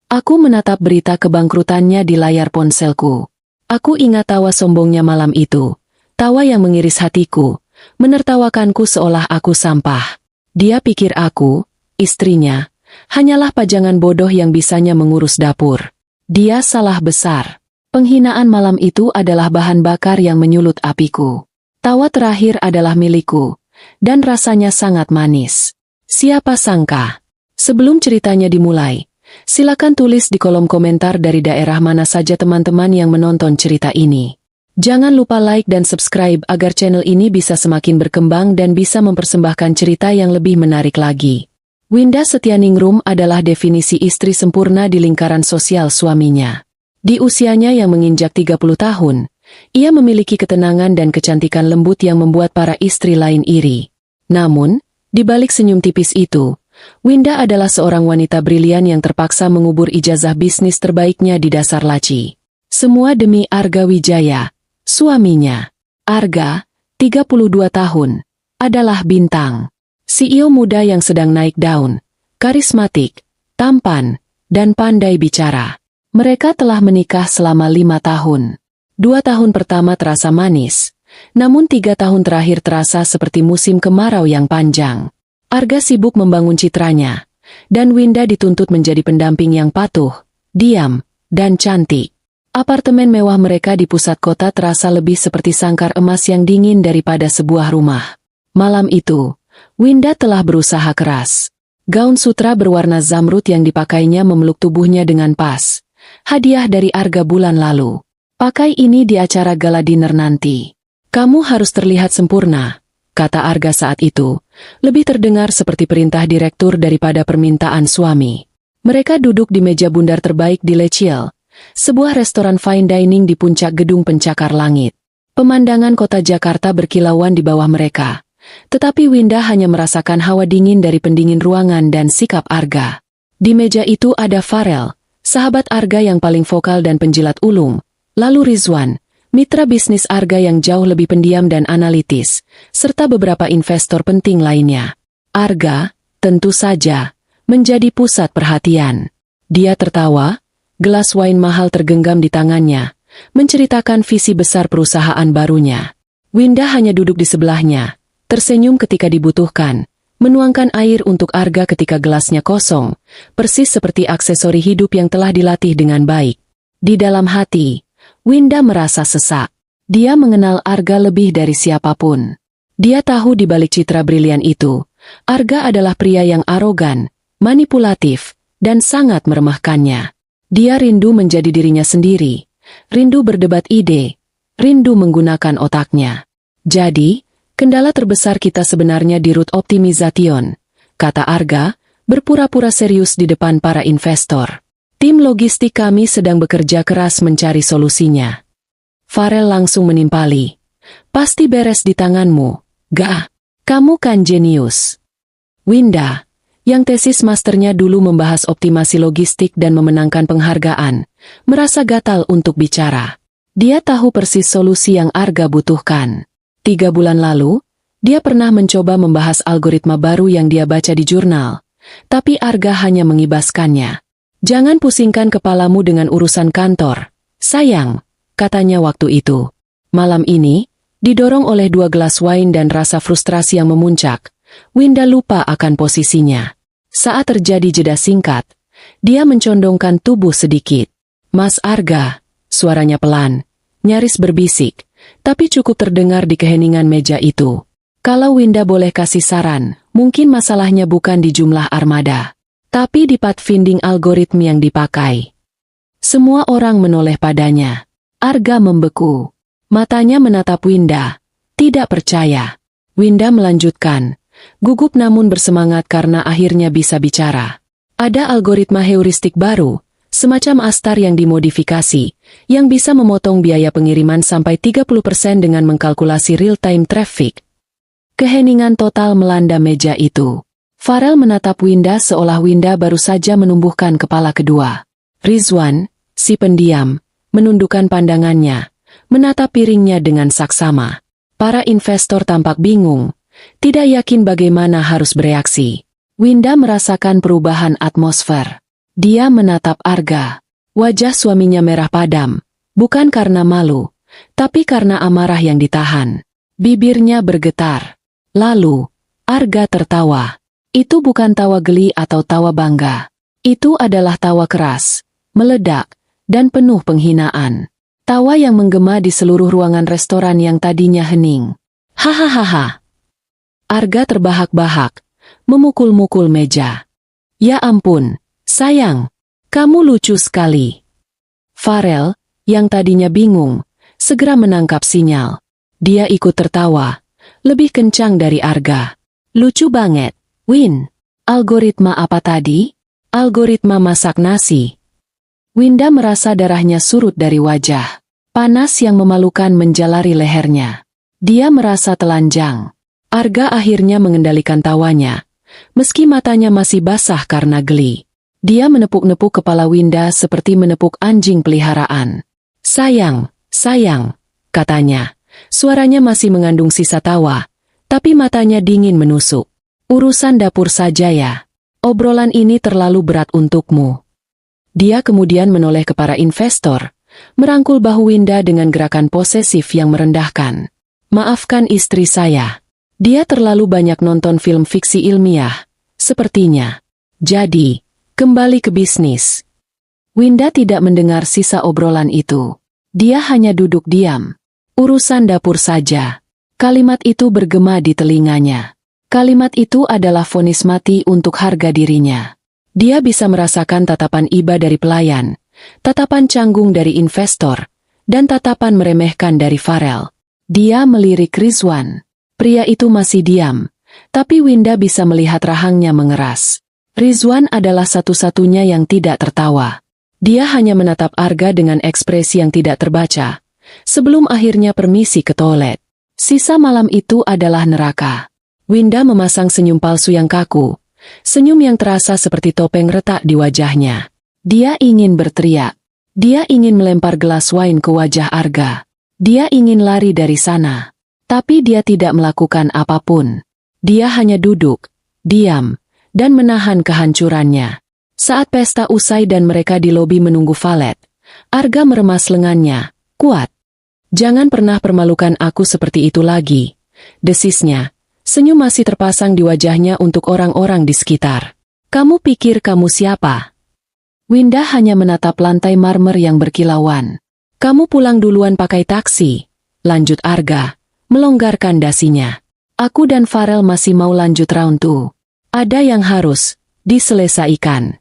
Aku menatap berita kebangkrutannya di layar ponselku. Aku ingat tawa sombongnya malam itu. Tawa yang mengiris hatiku, menertawakanku seolah aku sampah. Dia pikir aku, istrinya, hanyalah pajangan bodoh yang bisanya mengurus dapur. Dia salah besar. Penghinaan malam itu adalah bahan bakar yang menyulut apiku. Tawa terakhir adalah milikku, dan rasanya sangat manis. Siapa sangka? Sebelum ceritanya dimulai, silakan tulis di kolom komentar dari daerah mana saja teman-teman yang menonton cerita ini. Jangan lupa like dan subscribe agar channel ini bisa semakin berkembang dan bisa mempersembahkan cerita yang lebih menarik lagi. Winda Setianingrum adalah definisi istri sempurna di lingkaran sosial suaminya. Di usianya yang menginjak 30 tahun, ia memiliki ketenangan dan kecantikan lembut yang membuat para istri lain iri. Namun, di balik senyum tipis itu, Winda adalah seorang wanita brilian yang terpaksa mengubur ijazah bisnis terbaiknya di dasar laci. Semua demi Arga Wijaya, suaminya. Arga, 32 tahun, adalah bintang. CEO muda yang sedang naik daun, karismatik, tampan, dan pandai bicara. Mereka telah menikah selama 5 tahun. 2 tahun pertama terasa manis, namun 3 tahun terakhir terasa seperti musim kemarau yang panjang. Arga sibuk membangun citranya, dan Winda dituntut menjadi pendamping yang patuh, diam, dan cantik. Apartemen mewah mereka di pusat kota terasa lebih seperti sangkar emas yang dingin daripada sebuah rumah. Malam itu, Winda telah berusaha keras. Gaun sutra berwarna zamrud yang dipakainya memeluk tubuhnya dengan pas. Hadiah dari Arga bulan lalu. Pakai ini di acara gala dinner nanti. Kamu harus terlihat sempurna, kata Arga saat itu. Lebih terdengar seperti perintah direktur daripada permintaan suami. Mereka duduk di meja bundar terbaik di Lecil, sebuah restoran fine dining di puncak gedung pencakar langit. Pemandangan kota Jakarta berkilauan di bawah mereka. Tetapi Winda hanya merasakan hawa dingin dari pendingin ruangan dan sikap Arga. Di meja itu ada Farel, sahabat Arga yang paling vokal dan penjilat ulung, lalu Rizwan, mitra bisnis Arga yang jauh lebih pendiam dan analitis, serta beberapa investor penting lainnya. Arga, tentu saja, menjadi pusat perhatian. Dia tertawa, gelas wine mahal tergenggam di tangannya, menceritakan visi besar perusahaan barunya. Winda hanya duduk di sebelahnya, tersenyum ketika dibutuhkan, menuangkan air untuk Arga ketika gelasnya kosong, persis seperti aksesori hidup yang telah dilatih dengan baik. Di dalam hati, Winda merasa sesak. Dia mengenal Arga lebih dari siapapun. Dia tahu di balik citra brilian itu, Arga adalah pria yang arogan, manipulatif, dan sangat meremehkannya. Dia rindu menjadi dirinya sendiri, rindu berdebat ide, rindu menggunakan otaknya. Jadi, kendala terbesar kita sebenarnya di root optimization, kata Arga, berpura-pura serius di depan para investor. Tim logistik kami sedang bekerja keras mencari solusinya. Farel langsung menimpali. Pasti beres di tanganmu, gak? Kamu kan jenius. Winda, yang tesis masternya dulu membahas optimasi logistik dan memenangkan penghargaan, merasa gatal untuk bicara. Dia tahu persis solusi yang Arga butuhkan. 3 bulan lalu, dia pernah mencoba membahas algoritma baru yang dia baca di jurnal, tapi Arga hanya mengibaskannya. Jangan pusingkan kepalamu dengan urusan kantor, sayang, katanya waktu itu. Malam ini, didorong oleh 2 gelas wine dan rasa frustrasi yang memuncak, Winda lupa akan posisinya. Saat terjadi jeda singkat, dia mencondongkan tubuh sedikit. Mas Arga, suaranya pelan, nyaris berbisik, tapi cukup terdengar di keheningan meja itu. Kalau Winda boleh kasih saran, mungkin masalahnya bukan di jumlah armada, tapi di pathfinding algoritma yang dipakai. Semua orang menoleh padanya. Arga membeku. Matanya menatap Winda. Tidak percaya. Winda melanjutkan. Gugup namun bersemangat karena akhirnya bisa bicara. Ada algoritma heuristik baru, semacam Astar yang dimodifikasi, yang bisa memotong biaya pengiriman sampai 30% dengan mengkalkulasi real-time traffic. Keheningan total melanda meja itu. Farel menatap Winda seolah Winda baru saja menumbuhkan kepala kedua. Rizwan, si pendiam, menundukkan pandangannya, menatap piringnya dengan saksama. Para investor tampak bingung, tidak yakin bagaimana harus bereaksi. Winda merasakan perubahan atmosfer. Dia menatap Arga. Wajah suaminya merah padam, bukan karena malu, tapi karena amarah yang ditahan. Bibirnya bergetar. Lalu, Arga tertawa. Itu bukan tawa geli atau tawa bangga. Itu adalah tawa keras, meledak, dan penuh penghinaan. Tawa yang menggema di seluruh ruangan restoran yang tadinya hening. Hahaha. Arga terbahak-bahak, memukul-mukul meja. Ya ampun, sayang, kamu lucu sekali. Farel, yang tadinya bingung, segera menangkap sinyal. Dia ikut tertawa, lebih kencang dari Arga. Lucu banget, Win. Algoritma apa tadi? Algoritma masak nasi. Winda merasa darahnya surut dari wajah. Panas yang memalukan menjalari lehernya. Dia merasa telanjang. Arga akhirnya mengendalikan tawanya, meski matanya masih basah karena geli. Dia menepuk-nepuk kepala Winda seperti menepuk anjing peliharaan. Sayang, katanya. Suaranya masih mengandung sisa tawa, tapi matanya dingin menusuk. Urusan dapur saja ya. Obrolan ini terlalu berat untukmu. Dia kemudian menoleh ke para investor, merangkul bahu Winda dengan gerakan posesif yang merendahkan. Maafkan istri saya. Dia terlalu banyak nonton film fiksi ilmiah, sepertinya. Jadi, kembali ke bisnis. Winda tidak mendengar sisa obrolan itu. Dia hanya duduk diam. Urusan dapur saja. Kalimat itu bergema di telinganya. Kalimat itu adalah vonis mati untuk harga dirinya. Dia bisa merasakan tatapan iba dari pelayan, tatapan canggung dari investor, dan tatapan meremehkan dari Farel. Dia melirik Rizwan. Pria itu masih diam, tapi Winda bisa melihat rahangnya mengeras. Rizwan adalah satu-satunya yang tidak tertawa. Dia hanya menatap Arga dengan ekspresi yang tidak terbaca, sebelum akhirnya permisi ke toilet. Sisa malam itu adalah neraka. Winda memasang senyum palsu yang kaku, senyum yang terasa seperti topeng retak di wajahnya. Dia ingin berteriak. Dia ingin melempar gelas wine ke wajah Arga. Dia ingin lari dari sana. Tapi dia tidak melakukan apapun. Dia hanya duduk, diam, dan menahan kehancurannya. Saat pesta usai dan mereka di lobi menunggu valet, Arga meremas lengannya, kuat. Jangan pernah permalukan aku seperti itu lagi, desisnya. Senyum masih terpasang di wajahnya untuk orang-orang di sekitar. Kamu pikir kamu siapa? Winda hanya menatap lantai marmer yang berkilauan. Kamu pulang duluan pakai taksi, lanjut Arga, melonggarkan dasinya. Aku dan Farel masih mau lanjut round 2. Ada yang harus diselesaikan.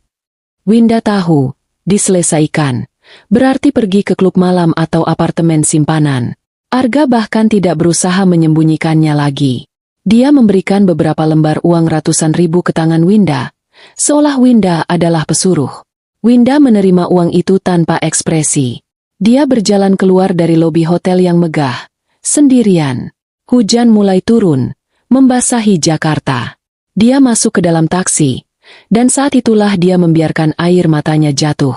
Winda tahu, diselesaikan berarti pergi ke klub malam atau apartemen simpanan. Arga bahkan tidak berusaha menyembunyikannya lagi. Dia memberikan beberapa lembar uang ratusan ribu ke tangan Winda, seolah Winda adalah pesuruh. Winda menerima uang itu tanpa ekspresi. Dia berjalan keluar dari lobi hotel yang megah, sendirian. Hujan mulai turun, membasahi Jakarta. Dia masuk ke dalam taksi, dan saat itulah dia membiarkan air matanya jatuh.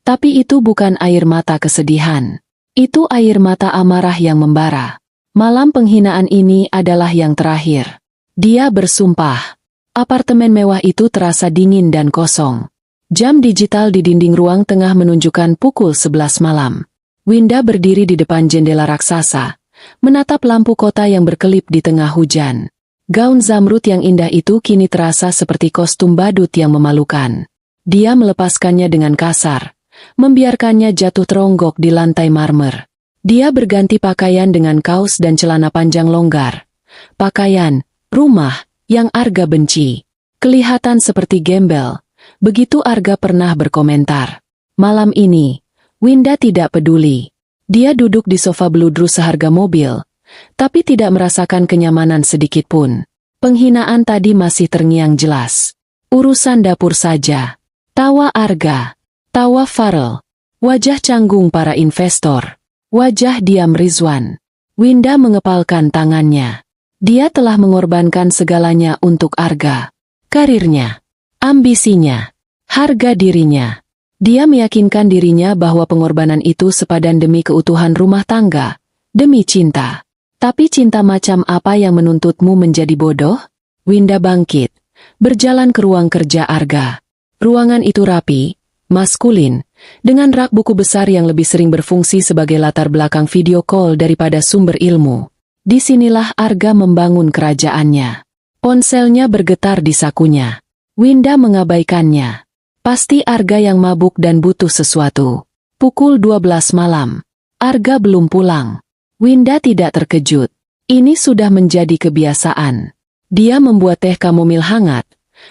Tapi itu bukan air mata kesedihan. Itu air mata amarah yang membara. Malam penghinaan ini adalah yang terakhir. Dia bersumpah. Apartemen mewah itu terasa dingin dan kosong. Jam digital di dinding ruang tengah menunjukkan pukul 11 malam. Winda berdiri di depan jendela raksasa, menatap lampu kota yang berkelip di tengah hujan. Gaun zamrud yang indah itu kini terasa seperti kostum badut yang memalukan. Dia melepaskannya dengan kasar, membiarkannya jatuh teronggok di lantai marmer. Dia berganti pakaian dengan kaos dan celana panjang longgar. Pakaian, rumah, yang Arga benci. Kelihatan seperti gembel. Begitu Arga pernah berkomentar. Malam ini, Winda tidak peduli. Dia duduk di sofa bludru seharga mobil, tapi tidak merasakan kenyamanan sedikit pun. Penghinaan tadi masih terngiang jelas. Urusan dapur saja. Tawa Arga. Tawa Farel. Wajah canggung para investor. Wajah diam Rizwan. Winda mengepalkan tangannya. Dia telah mengorbankan segalanya untuk Arga. Karirnya. Ambisinya. Harga dirinya. Dia meyakinkan dirinya bahwa pengorbanan itu sepadan demi keutuhan rumah tangga. Demi cinta. Tapi cinta macam apa yang menuntutmu menjadi bodoh? Winda bangkit. Berjalan ke ruang kerja Arga. Ruangan itu rapi, maskulin, dengan rak buku besar yang lebih sering berfungsi sebagai latar belakang video call daripada sumber ilmu. Disinilah Arga membangun kerajaannya. Ponselnya bergetar di sakunya. Winda mengabaikannya. Pasti Arga yang mabuk dan butuh sesuatu. Pukul 12 malam. Arga belum pulang. Winda tidak terkejut. Ini sudah menjadi kebiasaan. Dia membuat teh kamomil hangat,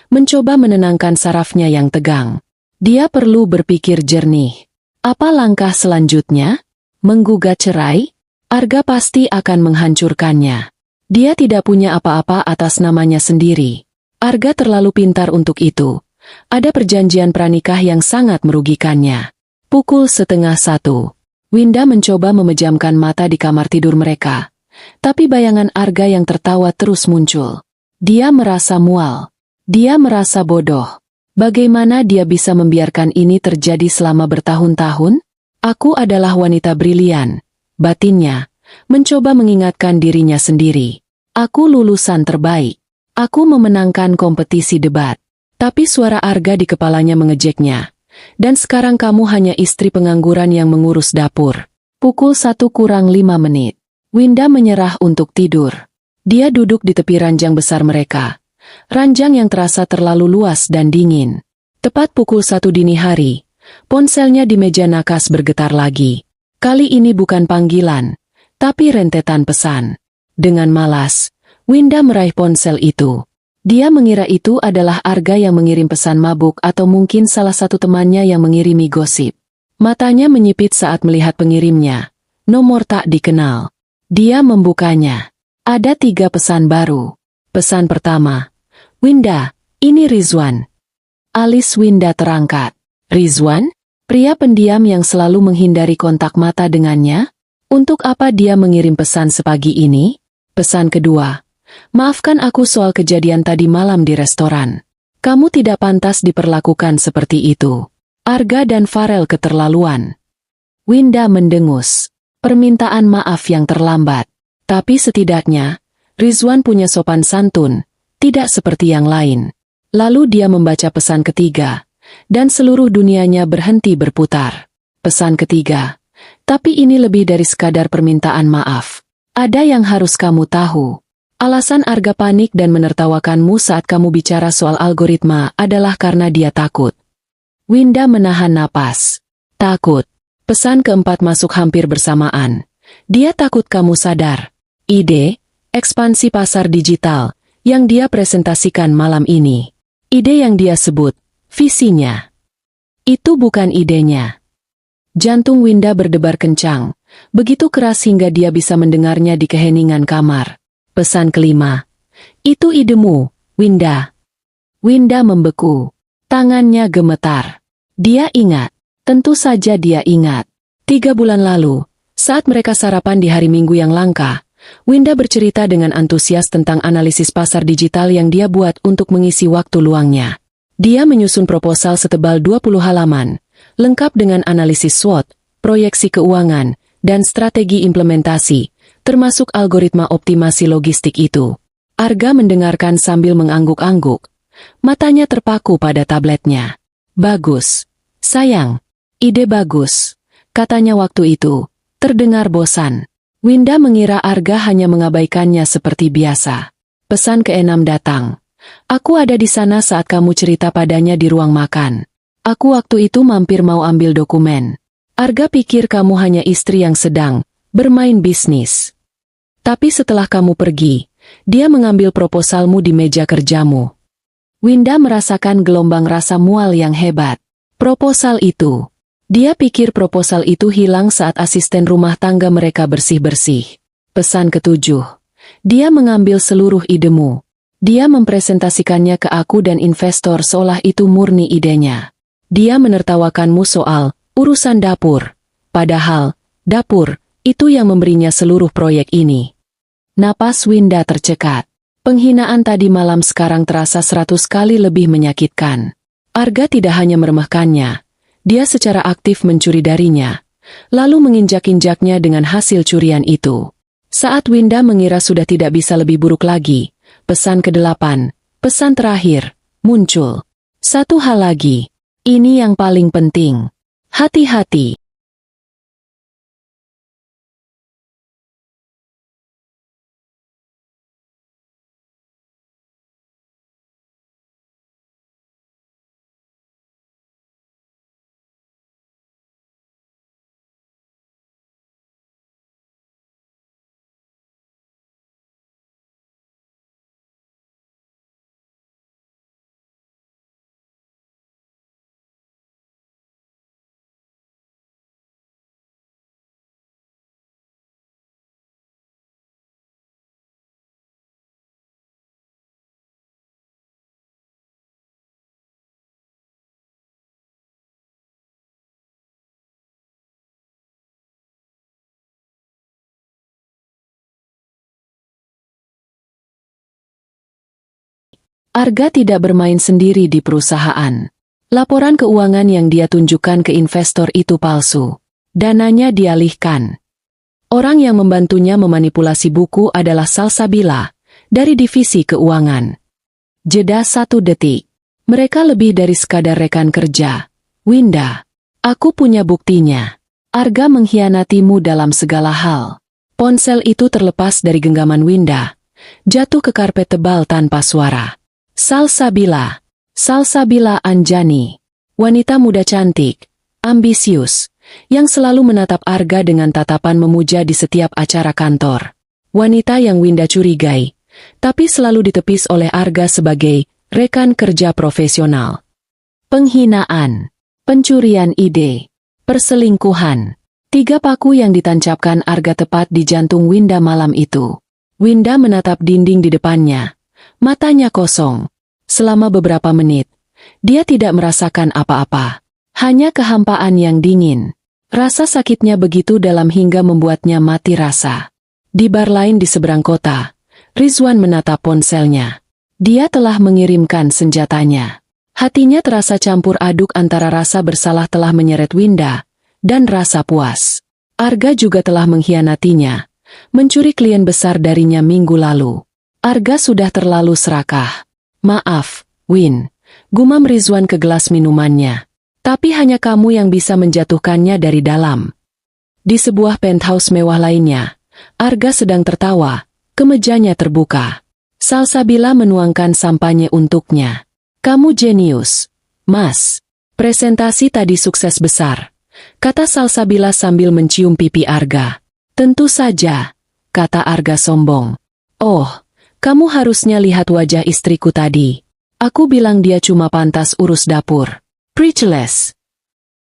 mencoba menenangkan sarafnya yang tegang. Dia perlu berpikir jernih. Apa langkah selanjutnya? Menggugat cerai? Arga pasti akan menghancurkannya. Dia tidak punya apa-apa atas namanya sendiri. Arga terlalu pintar untuk itu. Ada perjanjian pranikah yang sangat merugikannya. Pukul 12:30. Winda mencoba memejamkan mata di kamar tidur mereka. Tapi bayangan Arga yang tertawa terus muncul. Dia merasa mual. Dia merasa bodoh. Bagaimana dia bisa membiarkan ini terjadi selama bertahun-tahun? Aku adalah wanita brilian. Batinnya, mencoba mengingatkan dirinya sendiri. Aku lulusan terbaik. Aku memenangkan kompetisi debat. Tapi suara Arga di kepalanya mengejeknya. Dan sekarang kamu hanya istri pengangguran yang mengurus dapur. Pukul 1:05. Winda menyerah untuk tidur. Dia duduk di tepi ranjang besar mereka. Ranjang yang terasa terlalu luas dan dingin. Tepat pukul 1 dini hari, ponselnya di meja nakas bergetar lagi. Kali ini bukan panggilan, tapi rentetan pesan. Dengan malas, Winda meraih ponsel itu. Dia mengira itu adalah Arga yang mengirim pesan mabuk atau mungkin salah satu temannya yang mengirimi gosip. Matanya menyipit saat melihat pengirimnya. Nomor tak dikenal. Dia membukanya. Ada 3 pesan baru. Pesan pertama. Winda, ini Rizwan. Alis Winda terangkat. Rizwan? Pria pendiam yang selalu menghindari kontak mata dengannya? Untuk apa dia mengirim pesan sepagi ini? Pesan kedua. Maafkan aku soal kejadian tadi malam di restoran. Kamu tidak pantas diperlakukan seperti itu. Arga dan Farel keterlaluan. Winda mendengus. Permintaan maaf yang terlambat. Tapi setidaknya, Rizwan punya sopan santun. Tidak seperti yang lain. Lalu dia membaca pesan ketiga, dan seluruh dunianya berhenti berputar. Pesan ketiga, tapi ini lebih dari sekadar permintaan maaf. Ada yang harus kamu tahu. Alasan Arga panik dan menertawakanmu saat kamu bicara soal algoritma adalah karena dia takut. Winda menahan napas. Takut. Pesan keempat masuk hampir bersamaan. Dia takut kamu sadar. Ide, ekspansi pasar digital, yang dia presentasikan malam ini. Ide yang dia sebut, visinya. Itu bukan idenya. Jantung Winda berdebar kencang, begitu keras hingga dia bisa mendengarnya di keheningan kamar. Pesan kelima. Itu idemu, Winda. Winda membeku. Tangannya gemetar. Dia ingat. Tentu saja dia ingat. 3 bulan lalu, saat mereka sarapan di hari Minggu yang langka, Winda bercerita dengan antusias tentang analisis pasar digital yang dia buat untuk mengisi waktu luangnya. Dia menyusun proposal setebal 20 halaman, lengkap dengan analisis SWOT, proyeksi keuangan, dan strategi implementasi, termasuk algoritma optimasi logistik itu. Arga mendengarkan sambil mengangguk-angguk. Matanya terpaku pada tabletnya. Bagus. Sayang. Ide bagus. Katanya waktu itu. Terdengar bosan. Winda mengira Arga hanya mengabaikannya seperti biasa. Pesan ke-6 datang. Aku ada di sana saat kamu cerita padanya di ruang makan. Aku waktu itu mampir mau ambil dokumen. Arga pikir kamu hanya istri yang sedang bermain bisnis. Tapi setelah kamu pergi, dia mengambil proposalmu di meja kerjamu. Winda merasakan gelombang rasa mual yang hebat. Proposal itu. Dia pikir proposal itu hilang saat asisten rumah tangga mereka bersih-bersih. Pesan ke-7. Dia mengambil seluruh idemu. Dia mempresentasikannya ke aku dan investor seolah itu murni idenya. Dia menertawakanmu soal urusan dapur. Padahal, dapur, itu yang memberinya seluruh proyek ini. Napas Winda tercekat. Penghinaan tadi malam sekarang terasa 100 kali lebih menyakitkan. Arga tidak hanya meremehkannya. Dia secara aktif mencuri darinya, lalu menginjak-injaknya dengan hasil curian itu. Saat Winda mengira sudah tidak bisa lebih buruk lagi, pesan ke-8, pesan terakhir, muncul. Satu hal lagi, Ini yang paling penting. Hati-hati. Arga tidak bermain sendiri di perusahaan. Laporan keuangan yang dia tunjukkan ke investor itu palsu. Dananya dialihkan. Orang yang membantunya memanipulasi buku adalah Salsabila, dari divisi keuangan. Jeda 1 detik. Mereka lebih dari sekadar rekan kerja. Winda, aku punya buktinya. Arga mengkhianatimu dalam segala hal. Ponsel itu terlepas dari genggaman Winda, jatuh ke karpet tebal tanpa suara. Salsabila. Salsabila Anjani. Wanita muda cantik, ambisius, yang selalu menatap Arga dengan tatapan memuja di setiap acara kantor. Wanita yang Winda curigai, tapi selalu ditepis oleh Arga sebagai rekan kerja profesional. Penghinaan, pencurian ide, perselingkuhan. 3 paku yang ditancapkan Arga tepat di jantung Winda malam itu. Winda menatap dinding di depannya. Matanya kosong. Selama beberapa menit, dia tidak merasakan apa-apa. Hanya kehampaan yang dingin. Rasa sakitnya begitu dalam hingga membuatnya mati rasa. Di bar lain di seberang kota, Rizwan menatap ponselnya. Dia telah mengirimkan senjatanya. Hatinya terasa campur aduk antara rasa bersalah telah menyeret Winda dan rasa puas. Arga juga telah mengkhianatinya, mencuri klien besar darinya minggu lalu. Arga sudah terlalu serakah. Maaf, Win, gumam Rizwan ke gelas minumannya. Tapi hanya kamu yang bisa menjatuhkannya dari dalam. Di sebuah penthouse mewah lainnya, Arga sedang tertawa, kemejanya terbuka. Salsabila menuangkan sampanye untuknya. Kamu jenius, Mas. Presentasi tadi sukses besar, kata Salsabila sambil mencium pipi Arga. Tentu saja, kata Arga sombong. Oh, kamu harusnya lihat wajah istriku tadi. Aku bilang dia cuma pantas urus dapur. Preachless.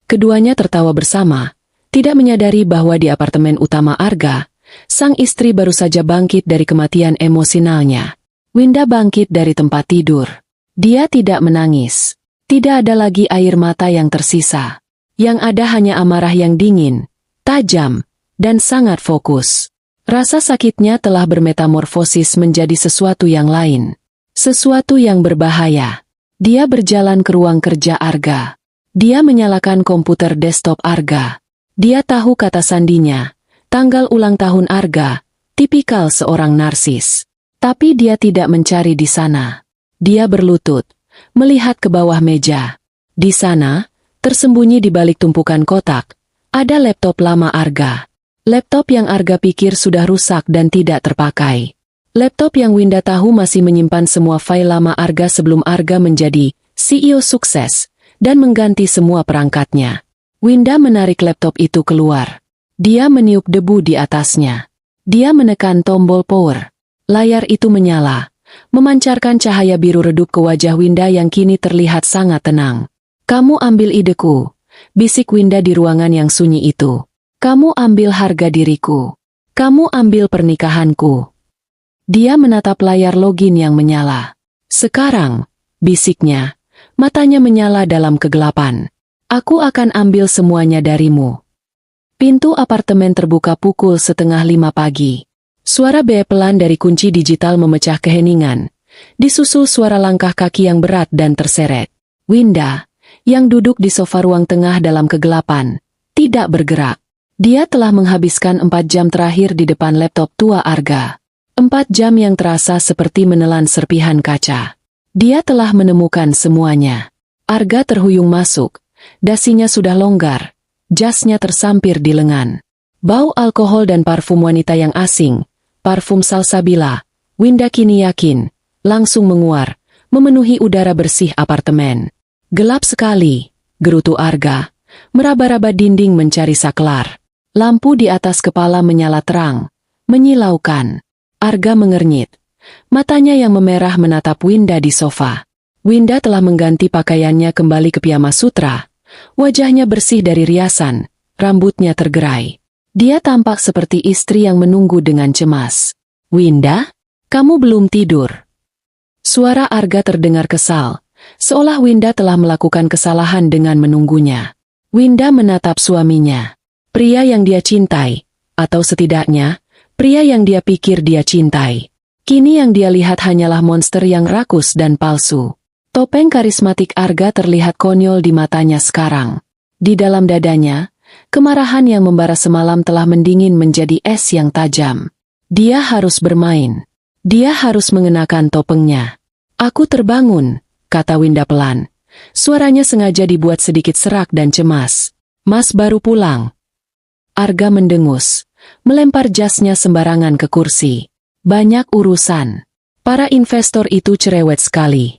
Keduanya tertawa bersama, tidak menyadari bahwa di apartemen utama Arga, sang istri baru saja bangkit dari kematian emosionalnya. Winda bangkit dari tempat tidur. Dia tidak menangis. Tidak ada lagi air mata yang tersisa. Yang ada hanya amarah yang dingin, tajam, dan sangat fokus. Rasa sakitnya telah bermetamorfosis menjadi sesuatu yang lain. Sesuatu yang berbahaya. Dia berjalan ke ruang kerja Arga. Dia menyalakan komputer desktop Arga. Dia tahu kata sandinya, tanggal ulang tahun Arga, tipikal seorang narsis. Tapi dia tidak mencari di sana. Dia berlutut, melihat ke bawah meja. Di sana, tersembunyi di balik tumpukan kotak, ada laptop lama Arga. Laptop yang Arga pikir sudah rusak dan tidak terpakai. Laptop yang Winda tahu masih menyimpan semua file lama Arga sebelum Arga menjadi CEO sukses dan mengganti semua perangkatnya. Winda menarik laptop itu keluar. Dia meniup debu di atasnya. Dia menekan tombol power. Layar itu menyala, memancarkan cahaya biru redup ke wajah Winda yang kini terlihat sangat tenang. Kamu ambil ideku, bisik Winda di ruangan yang sunyi itu. Kamu ambil harga diriku. Kamu ambil pernikahanku. Dia menatap layar login yang menyala. Sekarang, bisiknya, matanya menyala dalam kegelapan. Aku akan ambil semuanya darimu. Pintu apartemen terbuka pukul 4:30 pagi. Suara bep pelan dari kunci digital memecah keheningan. Disusul suara langkah kaki yang berat dan terseret. Winda, yang duduk di sofa ruang tengah dalam kegelapan, tidak bergerak. Dia telah menghabiskan 4 jam terakhir di depan laptop tua Arga. 4 jam yang terasa seperti menelan serpihan kaca. Dia telah menemukan semuanya. Arga terhuyung masuk. Dasinya sudah longgar. Jasnya tersampir di lengan. Bau alkohol dan parfum wanita yang asing, parfum salsabila, Winda kini yakin, langsung menguar, memenuhi udara bersih apartemen. Gelap sekali, gerutu Arga, meraba-raba dinding mencari saklar. Lampu di atas kepala menyala terang, menyilaukan. Arga mengernyit. Matanya yang memerah menatap Winda di sofa. Winda telah mengganti pakaiannya kembali ke piyama sutra. Wajahnya bersih dari riasan, rambutnya tergerai. Dia tampak seperti istri yang menunggu dengan cemas. "Winda, kamu belum tidur?" Suara Arga terdengar kesal, seolah Winda telah melakukan kesalahan dengan menunggunya. Winda menatap suaminya. Pria yang dia cintai, atau setidaknya, pria yang dia pikir dia cintai. Kini yang dia lihat hanyalah monster yang rakus dan palsu. Topeng karismatik Arga terlihat konyol di matanya sekarang. Di dalam dadanya, kemarahan yang membara semalam telah mendingin menjadi es yang tajam. Dia harus bermain. Dia harus mengenakan topengnya. "Aku terbangun," kata Winda pelan. Suaranya sengaja dibuat sedikit serak dan cemas. "Mas baru pulang." Arga mendengus, melempar jasnya sembarangan ke kursi. Banyak urusan. Para investor itu cerewet sekali.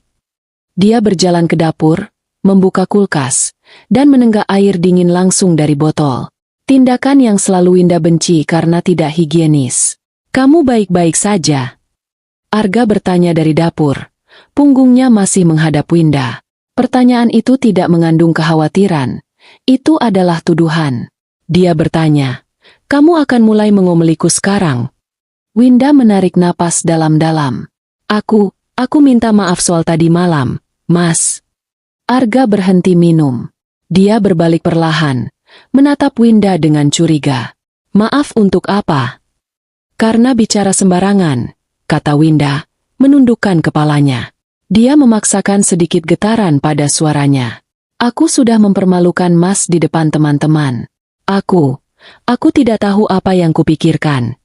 Dia berjalan ke dapur, membuka kulkas, dan menenggak air dingin langsung dari botol. Tindakan yang selalu Winda benci karena tidak higienis. "Kamu baik-baik saja?" Arga bertanya dari dapur. Punggungnya masih menghadap Winda. Pertanyaan itu tidak mengandung kekhawatiran. Itu adalah tuduhan. Dia bertanya, "Kamu akan mulai mengomeliku sekarang?" Winda menarik napas dalam-dalam. Aku minta maaf soal tadi malam, Mas." Arga berhenti minum. Dia berbalik perlahan, menatap Winda dengan curiga. "Maaf untuk apa?" "Karena bicara sembarangan," kata Winda, menundukkan kepalanya. Dia memaksakan sedikit getaran pada suaranya. "Aku sudah mempermalukan Mas di depan teman-teman. Aku tidak tahu apa yang kupikirkan."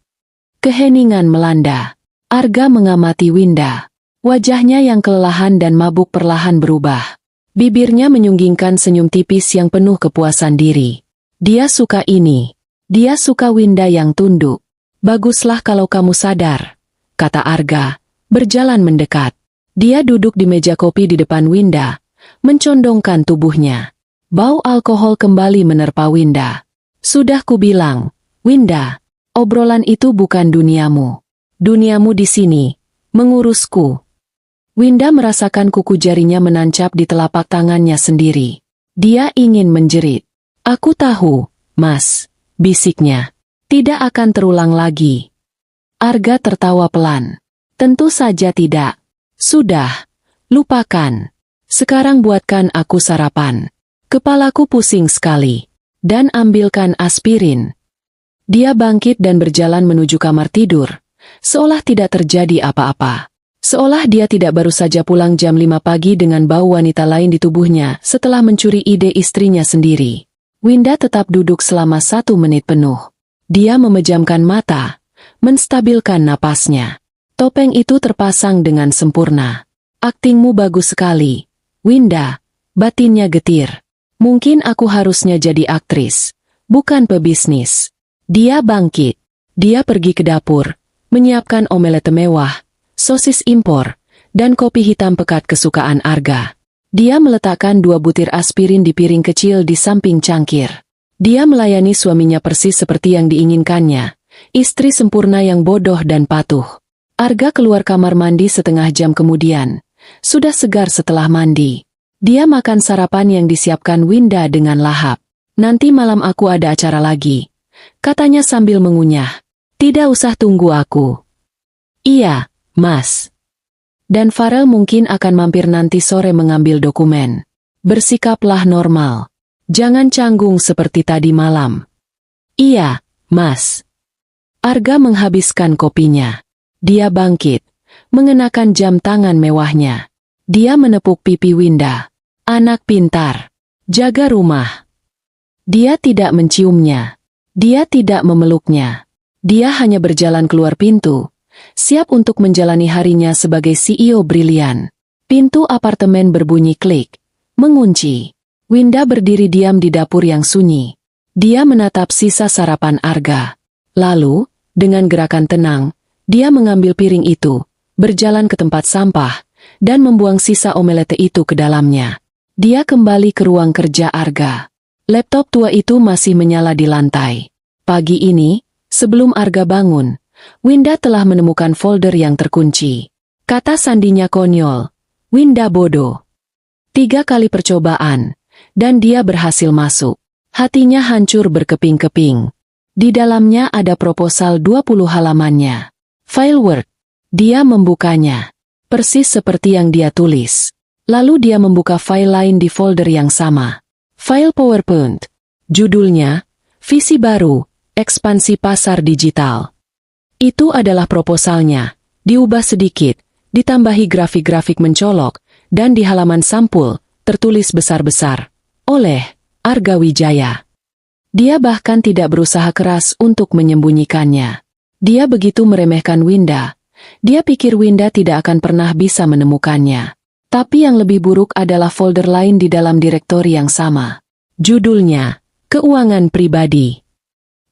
Keheningan melanda. Arga mengamati Winda. Wajahnya yang kelelahan dan mabuk perlahan berubah. Bibirnya menyunggingkan senyum tipis yang penuh kepuasan diri. Dia suka ini. Dia suka Winda yang tunduk. "Baguslah kalau kamu sadar," kata Arga, berjalan mendekat. Dia duduk di meja kopi di depan Winda, mencondongkan tubuhnya. Bau alkohol kembali menerpa Winda. "Sudah kubilang, Winda, obrolan itu bukan duniamu. Duniamu di sini, mengurusku." Winda merasakan kuku jarinya menancap di telapak tangannya sendiri. Dia ingin menjerit. "Aku tahu, Mas," bisiknya. "Tidak akan terulang lagi." Arga tertawa pelan. "Tentu saja tidak. Sudah, lupakan. Sekarang buatkan aku sarapan. Kepalaku pusing sekali. Dan ambilkan aspirin." Dia bangkit dan berjalan menuju kamar tidur, seolah tidak terjadi apa-apa. Seolah dia tidak baru saja pulang jam 5 pagi dengan bau wanita lain di tubuhnya setelah mencuri ide istrinya sendiri. Winda tetap duduk selama 1 menit penuh. Dia memejamkan mata, menstabilkan napasnya. Topeng itu terpasang dengan sempurna. "Aktingmu bagus sekali, Winda," batinnya getir. "Mungkin aku harusnya jadi aktris, bukan pebisnis." Dia bangkit. Dia pergi ke dapur, menyiapkan omelet mewah, sosis impor, dan kopi hitam pekat kesukaan Arga. Dia meletakkan 2 butir aspirin di piring kecil di samping cangkir. Dia melayani suaminya persis seperti yang diinginkannya, istri sempurna yang bodoh dan patuh. Arga keluar kamar mandi setengah jam kemudian, sudah segar setelah mandi. Dia makan sarapan yang disiapkan Winda dengan lahap. "Nanti malam aku ada acara lagi," katanya sambil mengunyah. "Tidak usah tunggu aku." "Iya, Mas. Dan Farel mungkin akan mampir nanti sore mengambil dokumen. Bersikaplah normal. Jangan canggung seperti tadi malam." "Iya, Mas." Arga menghabiskan kopinya. Dia bangkit, mengenakan jam tangan mewahnya. Dia menepuk pipi Winda. "Anak pintar. Jaga rumah." Dia tidak menciumnya. Dia tidak memeluknya. Dia hanya berjalan keluar pintu, siap untuk menjalani harinya sebagai CEO brilian. Pintu apartemen berbunyi klik. Mengunci. Winda berdiri diam di dapur yang sunyi. Dia menatap sisa sarapan Arga. Lalu, dengan gerakan tenang, dia mengambil piring itu, berjalan ke tempat sampah, dan membuang sisa omelette itu ke dalamnya. Dia kembali ke ruang kerja Arga. Laptop tua itu masih menyala di lantai. Pagi ini, sebelum Arga bangun, Winda telah menemukan folder yang terkunci. Kata sandinya konyol, "Winda bodoh." 3 kali percobaan, dan dia berhasil masuk. Hatinya hancur berkeping-keping. Di dalamnya ada proposal 20 halamannya. File Word. Dia membukanya. Persis seperti yang dia tulis. Lalu dia membuka file lain di folder yang sama. File PowerPoint. Judulnya, Visi Baru, Ekspansi Pasar Digital. Itu adalah proposalnya. Diubah sedikit, ditambahi grafik-grafik mencolok, dan di halaman sampul, tertulis besar-besar, oleh Arga Wijaya. Dia bahkan tidak berusaha keras untuk menyembunyikannya. Dia begitu meremehkan Winda. Dia pikir Winda tidak akan pernah bisa menemukannya. Tapi yang lebih buruk adalah folder lain di dalam direktori yang sama. Judulnya, Keuangan Pribadi.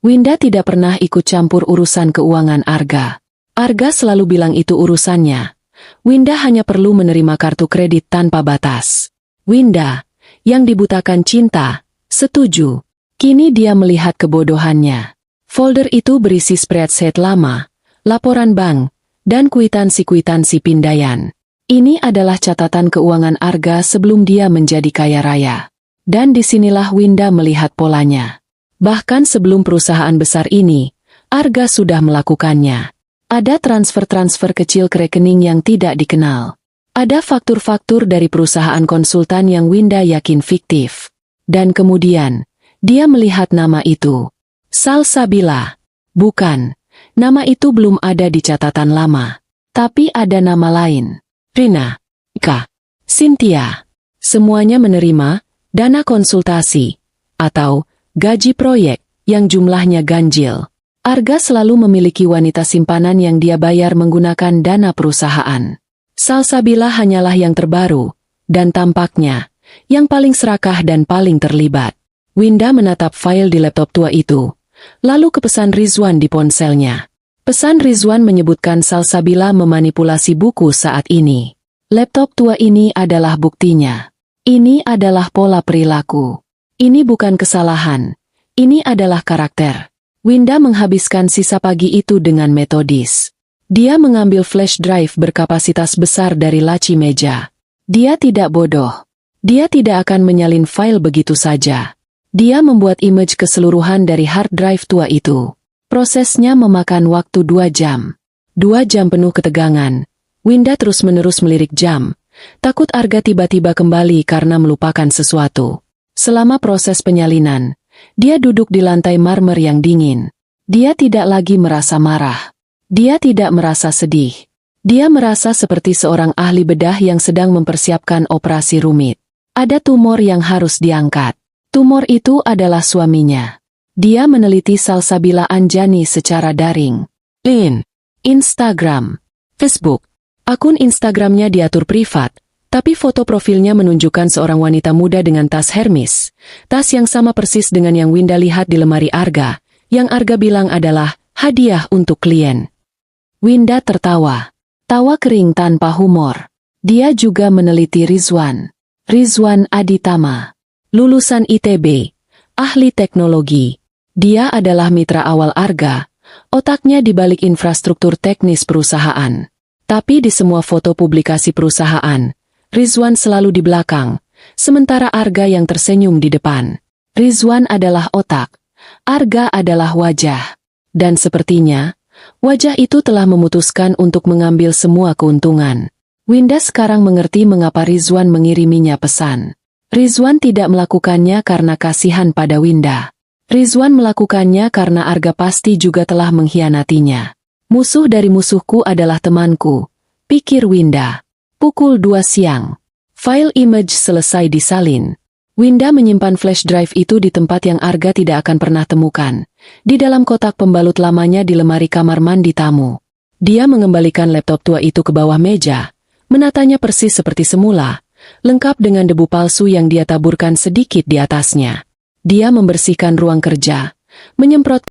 Winda tidak pernah ikut campur urusan keuangan Arga. Arga selalu bilang itu urusannya. Winda hanya perlu menerima kartu kredit tanpa batas. Winda, yang dibutakan cinta, setuju. Kini dia melihat kebodohannya. Folder itu berisi spreadsheet lama, laporan bank, dan kwitansi-kwitansi pindaian. Ini adalah catatan keuangan Arga sebelum dia menjadi kaya raya. Dan disinilah Winda melihat polanya. Bahkan sebelum perusahaan besar ini, Arga sudah melakukannya. Ada transfer-transfer kecil ke rekening yang tidak dikenal. Ada faktur-faktur dari perusahaan konsultan yang Winda yakin fiktif. Dan kemudian, dia melihat nama itu. Salsabila. Bukan, nama itu belum ada di catatan lama. Tapi ada nama lain. Rina, Ika, Cynthia. Semuanya menerima dana konsultasi atau gaji proyek yang jumlahnya ganjil. Arga selalu memiliki wanita simpanan yang dia bayar menggunakan dana perusahaan. Salsabila hanyalah yang terbaru, dan tampaknya, yang paling serakah dan paling terlibat. Winda menatap file di laptop tua itu, lalu ke pesan Rizwan di ponselnya. Pesan Rizwan menyebutkan Salsabila memanipulasi buku saat ini. Laptop tua ini adalah buktinya. Ini adalah pola perilaku. Ini bukan kesalahan. Ini adalah karakter. Winda menghabiskan sisa pagi itu dengan metodis. Dia mengambil flash drive berkapasitas besar dari laci meja. Dia tidak bodoh. Dia tidak akan menyalin file begitu saja. Dia membuat image keseluruhan dari hard drive tua itu. Prosesnya memakan waktu 2 jam. 2 jam penuh ketegangan. Winda terus-menerus melirik jam. Takut Arga tiba-tiba kembali karena melupakan sesuatu. Selama proses penyalinan, dia duduk di lantai marmer yang dingin. Dia tidak lagi merasa marah. Dia tidak merasa sedih. Dia merasa seperti seorang ahli bedah yang sedang mempersiapkan operasi rumit. Ada tumor yang harus diangkat. Tumor itu adalah suaminya. Dia meneliti Salsabila Anjani secara daring. Instagram, Facebook. Akun Instagramnya diatur privat. Tapi foto profilnya menunjukkan seorang wanita muda dengan tas Hermes. Tas yang sama persis dengan yang Winda lihat di lemari Arga, yang Arga bilang adalah hadiah untuk klien. Winda tertawa. Tawa kering tanpa humor. Dia juga meneliti Rizwan. Rizwan Aditama. Lulusan ITB. Ahli teknologi. Dia adalah mitra awal Arga. Otaknya di balik infrastruktur teknis perusahaan. Tapi di semua foto publikasi perusahaan, Rizwan selalu di belakang, sementara Arga yang tersenyum di depan. Rizwan adalah otak, Arga adalah wajah. Dan sepertinya, wajah itu telah memutuskan untuk mengambil semua keuntungan. Winda sekarang mengerti mengapa Rizwan mengiriminya pesan. Rizwan tidak melakukannya karena kasihan pada Winda. Rizwan melakukannya karena Arga pasti juga telah mengkhianatinya. Musuh dari musuhku adalah temanku, pikir Winda. Pukul 2 siang. File image selesai disalin. Winda menyimpan flash drive itu di tempat yang Arga tidak akan pernah temukan. Di dalam kotak pembalut lamanya di lemari kamar mandi tamu. Dia mengembalikan laptop tua itu ke bawah meja, menatanya persis seperti semula, lengkap dengan debu palsu yang dia taburkan sedikit di atasnya. Dia membersihkan ruang kerja, menyemprot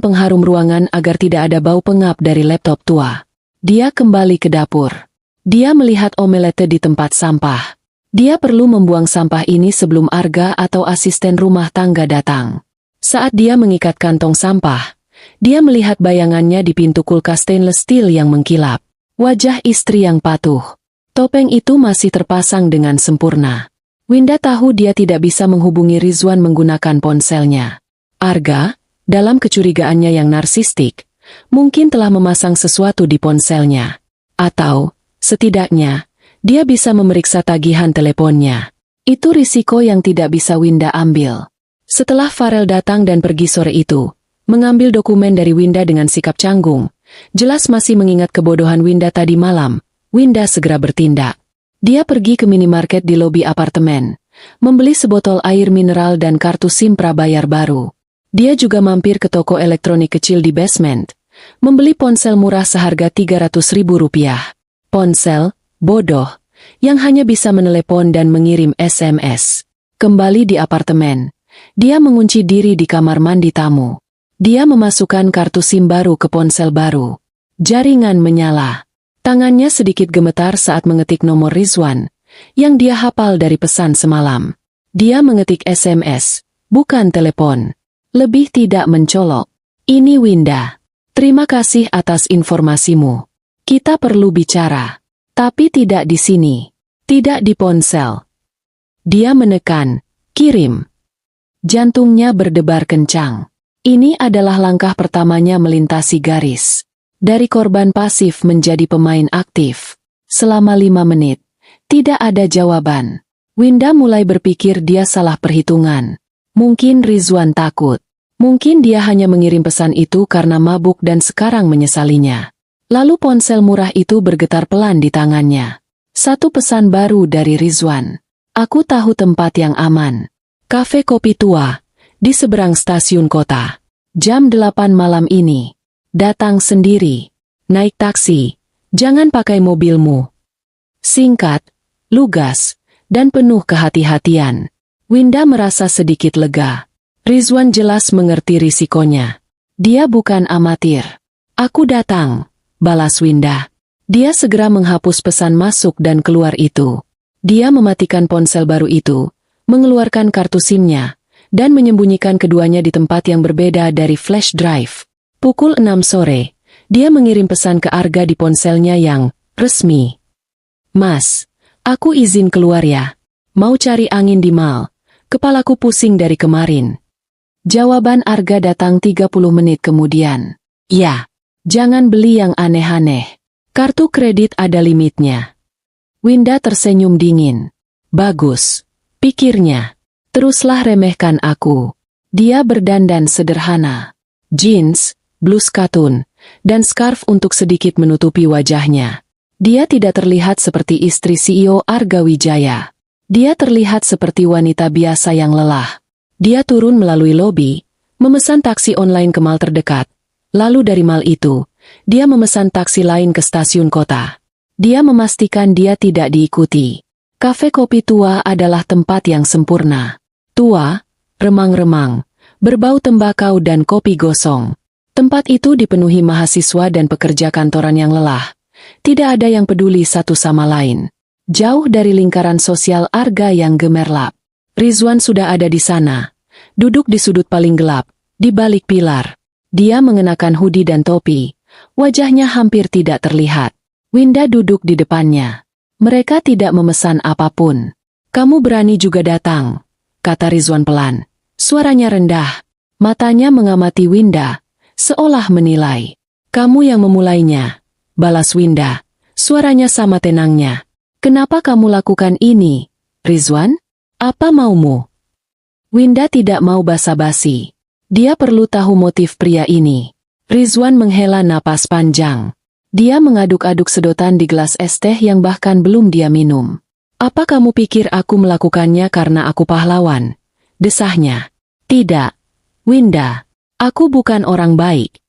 pengharum ruangan agar tidak ada bau pengap dari laptop tua. Dia kembali ke dapur. Dia melihat omelette di tempat sampah. Dia perlu membuang sampah ini sebelum Arga atau asisten rumah tangga datang. Saat dia mengikat kantong sampah, dia melihat bayangannya di pintu kulkas stainless steel yang mengkilap. Wajah istri yang patuh. Topeng itu masih terpasang dengan sempurna. Winda tahu dia tidak bisa menghubungi Rizwan menggunakan ponselnya. Arga, dalam kecurigaannya yang narsistik, mungkin telah memasang sesuatu di ponselnya. Atau, setidaknya, dia bisa memeriksa tagihan teleponnya. Itu risiko yang tidak bisa Winda ambil. Setelah Farel datang dan pergi sore itu, mengambil dokumen dari Winda dengan sikap canggung, jelas masih mengingat kebodohan Winda tadi malam, Winda segera bertindak. Dia pergi ke minimarket di lobi apartemen, membeli sebotol air mineral dan kartu SIM prabayar baru. Dia juga mampir ke toko elektronik kecil di basement, membeli ponsel murah seharga Rp300.000. Ponsel, bodoh, yang hanya bisa menelepon dan mengirim SMS. Kembali di apartemen, dia mengunci diri di kamar mandi tamu. Dia memasukkan kartu SIM baru ke ponsel baru. Jaringan menyala. Tangannya sedikit gemetar saat mengetik nomor Rizwan, yang dia hafal dari pesan semalam. Dia mengetik SMS, bukan telepon. Lebih tidak mencolok. Ini Winda. Terima kasih atas informasimu. Kita perlu bicara. Tapi tidak di sini. Tidak di ponsel. Dia menekan, kirim. Jantungnya berdebar kencang. Ini adalah langkah pertamanya melintasi garis. Dari korban pasif menjadi pemain aktif. Selama 5 menit, tidak ada jawaban. Winda mulai berpikir dia salah perhitungan. Mungkin Rizwan takut. Mungkin dia hanya mengirim pesan itu karena mabuk dan sekarang menyesalinya. Lalu ponsel murah itu bergetar pelan di tangannya. Satu pesan baru dari Rizwan. Aku tahu tempat yang aman. Kafe kopi tua, di seberang stasiun kota. Jam 8 malam ini. Datang sendiri. Naik taksi. Jangan pakai mobilmu. Singkat, lugas, dan penuh kehati-hatian. Winda merasa sedikit lega. Rizwan jelas mengerti risikonya. Dia bukan amatir. Aku datang, balas Winda. Dia segera menghapus pesan masuk dan keluar itu. Dia mematikan ponsel baru itu, mengeluarkan kartu SIM-nya, dan menyembunyikan keduanya di tempat yang berbeda dari flash drive. Pukul 6 sore, dia mengirim pesan ke Arga di ponselnya yang resmi. Mas, aku izin keluar ya. Mau cari angin di mall. Kepalaku pusing dari kemarin. Jawaban Arga datang 30 menit kemudian. Ya, jangan beli yang aneh-aneh. Kartu kredit ada limitnya. Winda tersenyum dingin. Bagus, pikirnya. Teruslah remehkan aku. Dia berdandan sederhana. Jeans, blus katun, dan scarf untuk sedikit menutupi wajahnya. Dia tidak terlihat seperti istri CEO Arga Wijaya. Dia terlihat seperti wanita biasa yang lelah. Dia turun melalui lobi, memesan taksi online ke mall terdekat. Lalu dari mall itu, dia memesan taksi lain ke stasiun kota. Dia memastikan dia tidak diikuti. Kafe kopi tua adalah tempat yang sempurna. Tua, remang-remang, berbau tembakau dan kopi gosong. Tempat itu dipenuhi mahasiswa dan pekerja kantoran yang lelah. Tidak ada yang peduli satu sama lain. Jauh dari lingkaran sosial Arga yang gemerlap. Rizwan sudah ada di sana. Duduk di sudut paling gelap, di balik pilar. Dia mengenakan hoodie dan topi, wajahnya hampir tidak terlihat. Winda duduk di depannya. Mereka tidak memesan apapun. Kamu berani juga datang, kata Rizwan pelan. Suaranya rendah. Matanya mengamati Winda, seolah menilai. Kamu yang memulainya, balas Winda. Suaranya sama tenangnya. Kenapa kamu lakukan ini, Rizwan? Apa maumu? Winda tidak mau basa-basi. Dia perlu tahu motif pria ini. Rizwan menghela napas panjang. Dia mengaduk-aduk sedotan di gelas es teh yang bahkan belum dia minum. Apa kamu pikir aku melakukannya karena aku pahlawan? Desahnya. Tidak. Winda, aku bukan orang baik.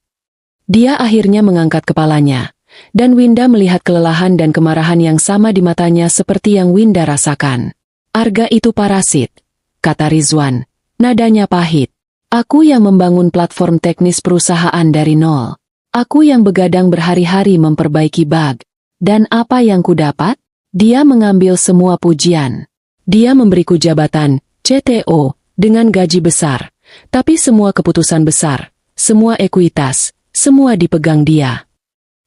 Dia akhirnya mengangkat kepalanya. Dan Winda melihat kelelahan dan kemarahan yang sama di matanya seperti yang Winda rasakan. Arga itu parasit, kata Rizwan. Nadanya pahit. Aku yang membangun platform teknis perusahaan dari nol. Aku yang begadang berhari-hari memperbaiki bug. Dan apa yang kudapat? Dia mengambil semua pujian. Dia memberiku jabatan, CTO, dengan gaji besar. Tapi semua keputusan besar, semua ekuitas, semua dipegang dia.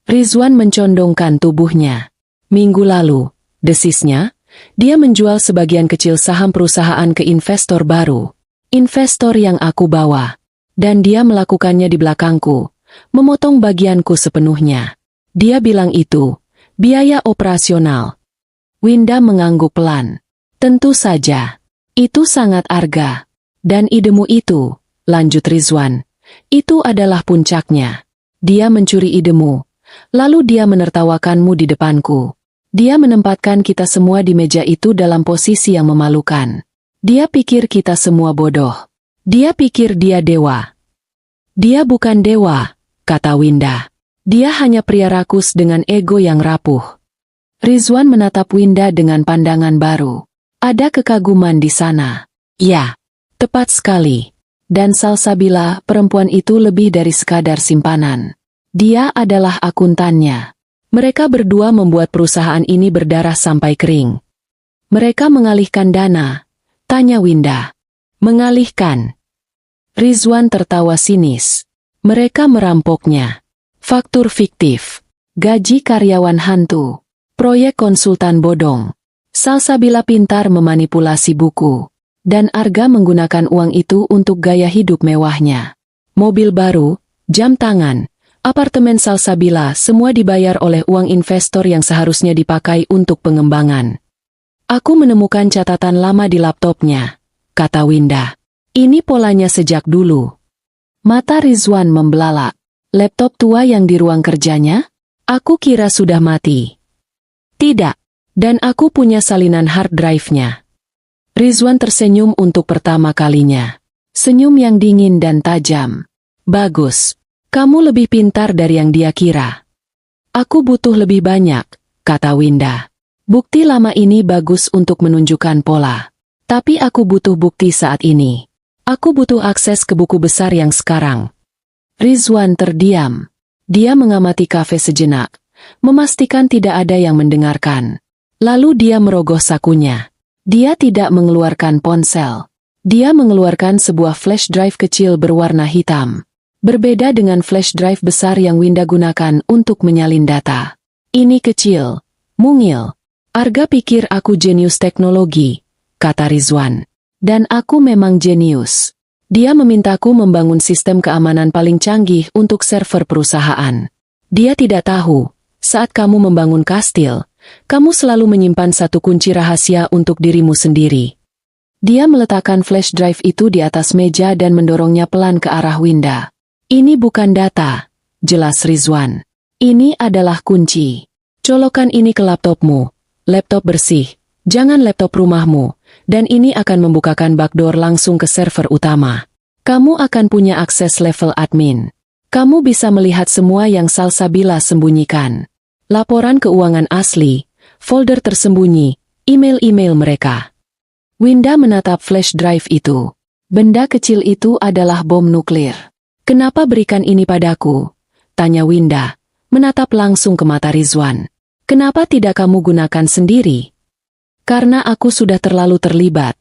Rizwan mencondongkan tubuhnya. Minggu lalu, desisnya, dia menjual sebagian kecil saham perusahaan ke investor baru. Investor yang aku bawa. Dan dia melakukannya di belakangku, memotong bagianku sepenuhnya. Dia bilang itu, biaya operasional. Winda mengangguk pelan. Tentu saja. Itu sangat arga. Dan idemu itu, lanjut Rizwan, itu adalah puncaknya. Dia mencuri idemu. Lalu dia menertawakanmu di depanku. Dia menempatkan kita semua di meja itu dalam posisi yang memalukan. Dia pikir kita semua bodoh. Dia pikir dia dewa. Dia bukan dewa, kata Winda. Dia hanya pria rakus dengan ego yang rapuh. Rizwan menatap Winda dengan pandangan baru. Ada kekaguman di sana. Ya, tepat sekali. Dan Salsabila, perempuan itu lebih dari sekadar simpanan. Dia adalah akuntannya. Mereka berdua membuat perusahaan ini berdarah sampai kering. Mereka mengalihkan dana, tanya Winda. Mengalihkan. Rizwan tertawa sinis. Mereka merampoknya. Faktur fiktif. Gaji karyawan hantu. Proyek konsultan bodong. Salsabila pintar memanipulasi buku. Dan Arga menggunakan uang itu untuk gaya hidup mewahnya. Mobil baru, jam tangan, apartemen Salsabila semua dibayar oleh uang investor yang seharusnya dipakai untuk pengembangan. Aku menemukan catatan lama di laptopnya, kata Winda. Ini polanya sejak dulu. Mata Rizwan membelalak. Laptop tua yang di ruang kerjanya? Aku kira sudah mati. Tidak. Dan aku punya salinan hard drive-nya. Rizwan tersenyum untuk pertama kalinya. Senyum yang dingin dan tajam. Bagus. Kamu lebih pintar dari yang dia kira. Aku butuh lebih banyak, kata Winda. Bukti lama ini bagus untuk menunjukkan pola. Tapi aku butuh bukti saat ini. Aku butuh akses ke buku besar yang sekarang. Rizwan terdiam. Dia mengamati kafe sejenak, memastikan tidak ada yang mendengarkan. Lalu dia merogoh sakunya. Dia tidak mengeluarkan ponsel. Dia mengeluarkan sebuah flash drive kecil berwarna hitam. Berbeda dengan flash drive besar yang Winda gunakan untuk menyalin data. Ini kecil, mungil. Arga pikir aku jenius teknologi, kata Rizwan. Dan aku memang jenius. Dia memintaku membangun sistem keamanan paling canggih untuk server perusahaan. Dia tidak tahu, saat kamu membangun kastil, kamu selalu menyimpan satu kunci rahasia untuk dirimu sendiri. Dia meletakkan flash drive itu di atas meja dan mendorongnya pelan ke arah Winda. Ini bukan data, jelas Rizwan. Ini adalah kunci. Colokan ini ke laptopmu. Laptop bersih. Jangan laptop rumahmu. Dan ini akan membukakan backdoor langsung ke server utama. Kamu akan punya akses level admin. Kamu bisa melihat semua yang Salsabila sembunyikan. Laporan keuangan asli, folder tersembunyi, email-email mereka. Winda menatap flash drive itu. Benda kecil itu adalah bom nuklir. Kenapa berikan ini padaku? Tanya Winda, menatap langsung ke mata Rizwan. Kenapa tidak kamu gunakan sendiri? Karena aku sudah terlalu terlibat,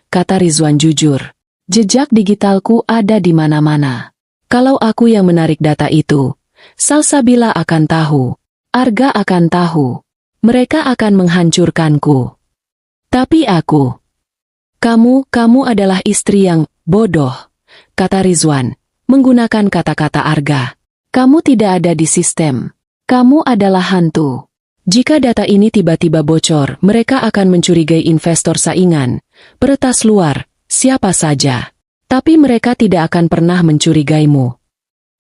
kata Rizwan jujur. Jejak digitalku ada di mana-mana. Kalau aku yang menarik data itu, Salsabila akan tahu. Arga akan tahu. Mereka akan menghancurkanku. Tapi aku... Kamu adalah istri yang bodoh, kata Rizwan, menggunakan kata-kata Arga. Kamu tidak ada di sistem. Kamu adalah hantu. Jika data ini tiba-tiba bocor, mereka akan mencurigai investor saingan, peretas luar, siapa saja. Tapi mereka tidak akan pernah mencurigaimu.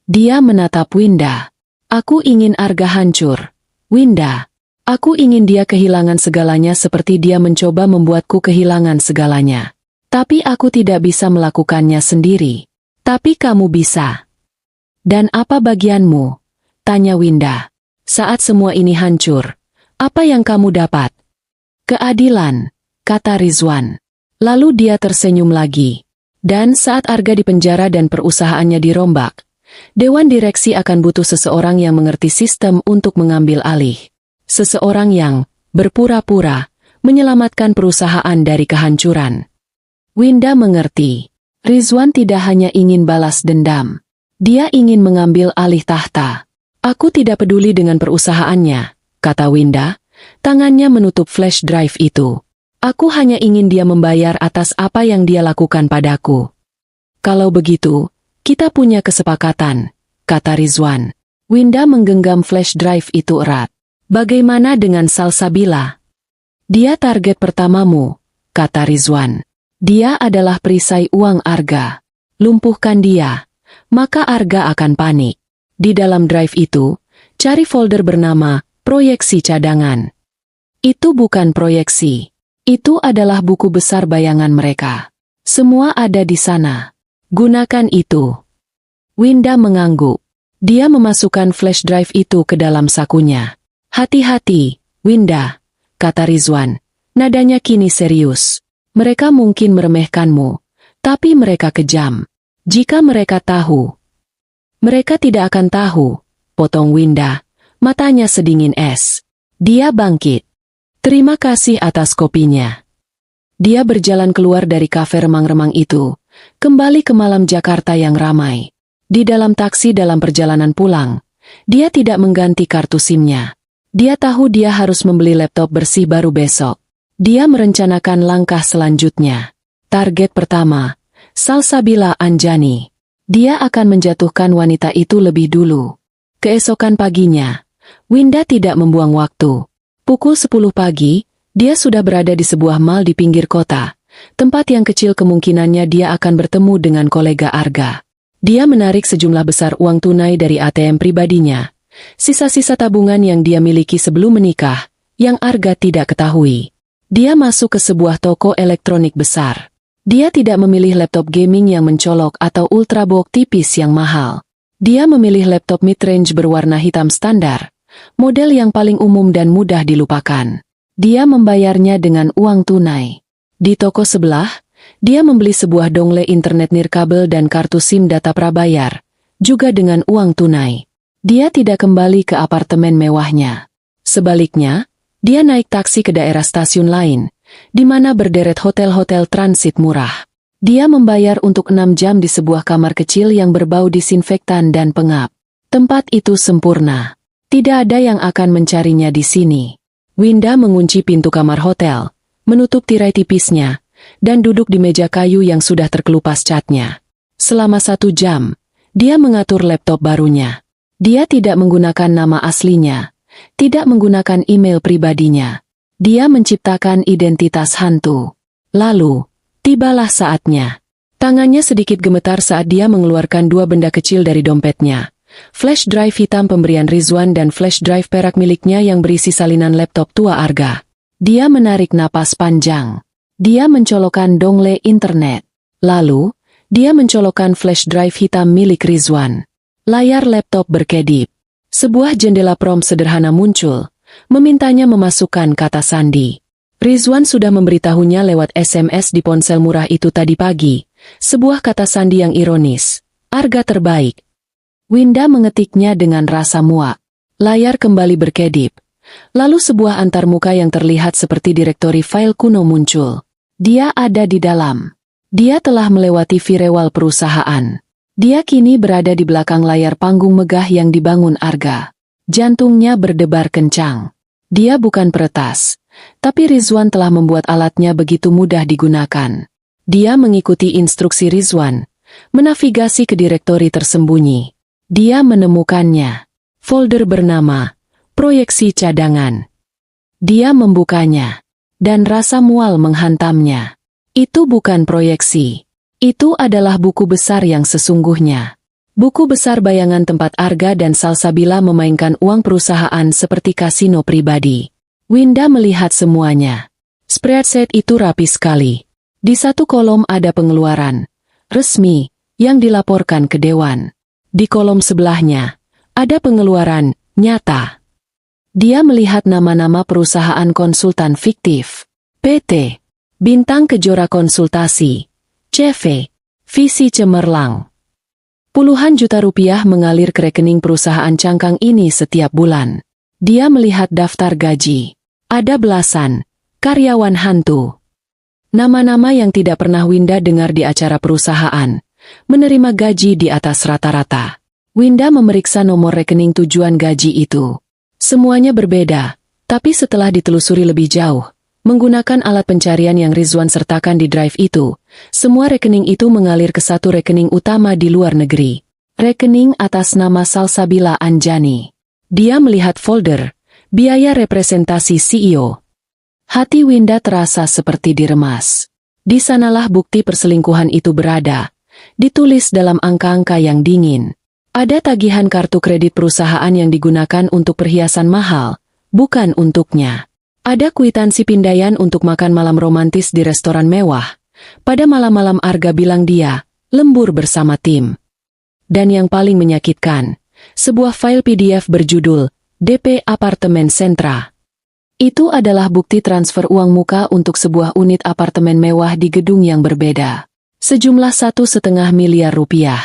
Dia menatap Winda. Aku ingin Arga hancur. Winda. Aku ingin dia kehilangan segalanya seperti dia mencoba membuatku kehilangan segalanya. Tapi aku tidak bisa melakukannya sendiri. Tapi kamu bisa. Dan apa bagianmu? Tanya Winda. Saat semua ini hancur, apa yang kamu dapat? Keadilan, kata Rizwan. Lalu dia tersenyum lagi. Dan saat Arga dipenjara dan perusahaannya dirombak, Dewan Direksi akan butuh seseorang yang mengerti sistem untuk mengambil alih. Seseorang yang berpura-pura menyelamatkan perusahaan dari kehancuran. Winda mengerti. Rizwan tidak hanya ingin balas dendam. Dia ingin mengambil alih tahta. Aku tidak peduli dengan perusahaannya, kata Winda. Tangannya menutup flash drive itu. Aku hanya ingin dia membayar atas apa yang dia lakukan padaku. Kalau begitu, kita punya kesepakatan, kata Rizwan. Winda menggenggam flash drive itu erat. Bagaimana dengan Salsabila? Dia target pertamamu, kata Rizwan. Dia adalah perisai uang Arga. Lumpuhkan dia, maka Arga akan panik. Di dalam drive itu, cari folder bernama proyeksi cadangan. Itu bukan proyeksi. Itu adalah buku besar bayangan mereka. Semua ada di sana. Gunakan itu. Winda mengangguk. Dia memasukkan flash drive itu ke dalam sakunya. Hati-hati, Winda, kata Rizwan. Nadanya kini serius. Mereka mungkin meremehkanmu, tapi mereka kejam. Jika mereka tahu. Mereka tidak akan tahu, potong Winda. Matanya sedingin es. Dia bangkit. Terima kasih atas kopinya. Dia berjalan keluar dari kafe remang-remang itu, kembali ke malam Jakarta yang ramai. Di dalam taksi dalam perjalanan pulang, dia tidak mengganti kartu SIM-nya. Dia tahu dia harus membeli laptop bersih baru besok. Dia merencanakan langkah selanjutnya. Target pertama, Salsabila Anjani. Dia akan menjatuhkan wanita itu lebih dulu. Keesokan paginya, Winda tidak membuang waktu. Pukul 10 pagi, dia sudah berada di sebuah mal di pinggir kota, tempat yang kecil kemungkinannya dia akan bertemu dengan kolega Arga. Dia menarik sejumlah besar uang tunai dari ATM pribadinya. Sisa-sisa tabungan yang dia miliki sebelum menikah, yang Arga tidak ketahui. Dia masuk ke sebuah toko elektronik besar. Dia tidak memilih laptop gaming yang mencolok atau ultrabook tipis yang mahal. Dia memilih laptop mid-range berwarna hitam standar, model yang paling umum dan mudah dilupakan. Dia membayarnya dengan uang tunai. Di toko sebelah, dia membeli sebuah dongle internet nirkabel dan kartu SIM data prabayar, juga dengan uang tunai. Dia tidak kembali ke apartemen mewahnya. Sebaliknya, dia naik taksi ke daerah stasiun lain, di mana berderet hotel-hotel transit murah. Dia membayar untuk 6 jam di sebuah kamar kecil yang berbau disinfektan dan pengap. Tempat itu sempurna. Tidak ada yang akan mencarinya di sini. Winda mengunci pintu kamar hotel, menutup tirai tipisnya, dan duduk di meja kayu yang sudah terkelupas catnya. Selama 1 jam, dia mengatur laptop barunya. Dia tidak menggunakan nama aslinya, tidak menggunakan email pribadinya. Dia menciptakan identitas hantu. Lalu, tibalah saatnya. Tangannya sedikit gemetar saat dia mengeluarkan 2 benda kecil dari dompetnya. Flash drive hitam pemberian Rizwan dan flash drive perak miliknya yang berisi salinan laptop tua Arga. Dia menarik napas panjang. Dia mencolokkan dongle internet. Lalu, dia mencolokkan flash drive hitam milik Rizwan. Layar laptop berkedip. Sebuah jendela prompt sederhana muncul, memintanya memasukkan kata sandi. Rizwan sudah memberitahunya lewat SMS di ponsel murah itu tadi pagi, sebuah kata sandi yang ironis. Arga terbaik. Winda mengetiknya dengan rasa muak. Layar kembali berkedip. Lalu sebuah antarmuka yang terlihat seperti direktori file kuno muncul. Dia ada di dalam. Dia telah melewati firewall perusahaan. Dia kini berada di belakang layar panggung megah yang dibangun Arga. Jantungnya berdebar kencang. Dia bukan peretas, tapi Rizwan telah membuat alatnya begitu mudah digunakan. Dia mengikuti instruksi Rizwan, menavigasi ke direktori tersembunyi. Dia menemukannya. Folder bernama Proyeksi Cadangan. Dia membukanya, dan rasa mual menghantamnya. Itu bukan proyeksi. Itu adalah buku besar yang sesungguhnya. Buku besar bayangan tempat Arga dan Salsabila memainkan uang perusahaan seperti kasino pribadi. Winda melihat semuanya. Spreadsheet itu rapi sekali. Di satu kolom ada pengeluaran resmi yang dilaporkan ke dewan. Di kolom sebelahnya ada pengeluaran nyata. Dia melihat nama-nama perusahaan konsultan fiktif. PT Bintang Kejora Konsultasi, CV, Visi Cemerlang. Puluhan juta rupiah mengalir ke rekening perusahaan cangkang ini setiap bulan. Dia melihat daftar gaji. Ada belasan karyawan hantu. Nama-nama yang tidak pernah Winda dengar di acara perusahaan, menerima gaji di atas rata-rata. Winda memeriksa nomor rekening tujuan gaji itu. Semuanya berbeda, tapi setelah ditelusuri lebih jauh, menggunakan alat pencarian yang Rizwan sertakan di drive itu, semua rekening itu mengalir ke satu rekening utama di luar negeri. Rekening atas nama Salsabila Anjani. Dia melihat folder, biaya representasi CEO. Hati Winda terasa seperti diremas. Di sanalah bukti perselingkuhan itu berada, ditulis dalam angka-angka yang dingin. Ada tagihan kartu kredit perusahaan yang digunakan untuk perhiasan mahal, bukan untuknya. Ada kwitansi pindaian untuk makan malam romantis di restoran mewah. Pada malam-malam Arga bilang dia lembur bersama tim. Dan yang paling menyakitkan, sebuah file PDF berjudul DP Apartemen Sentra. Itu adalah bukti transfer uang muka untuk sebuah unit apartemen mewah di gedung yang berbeda. Sejumlah 1,5 miliar rupiah.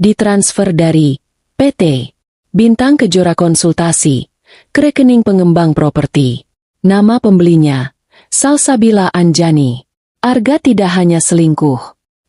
Ditransfer dari PT Bintang Kejora Konsultasi ke rekening pengembang properti. Nama pembelinya Salsabila Anjani. Arga tidak hanya selingkuh.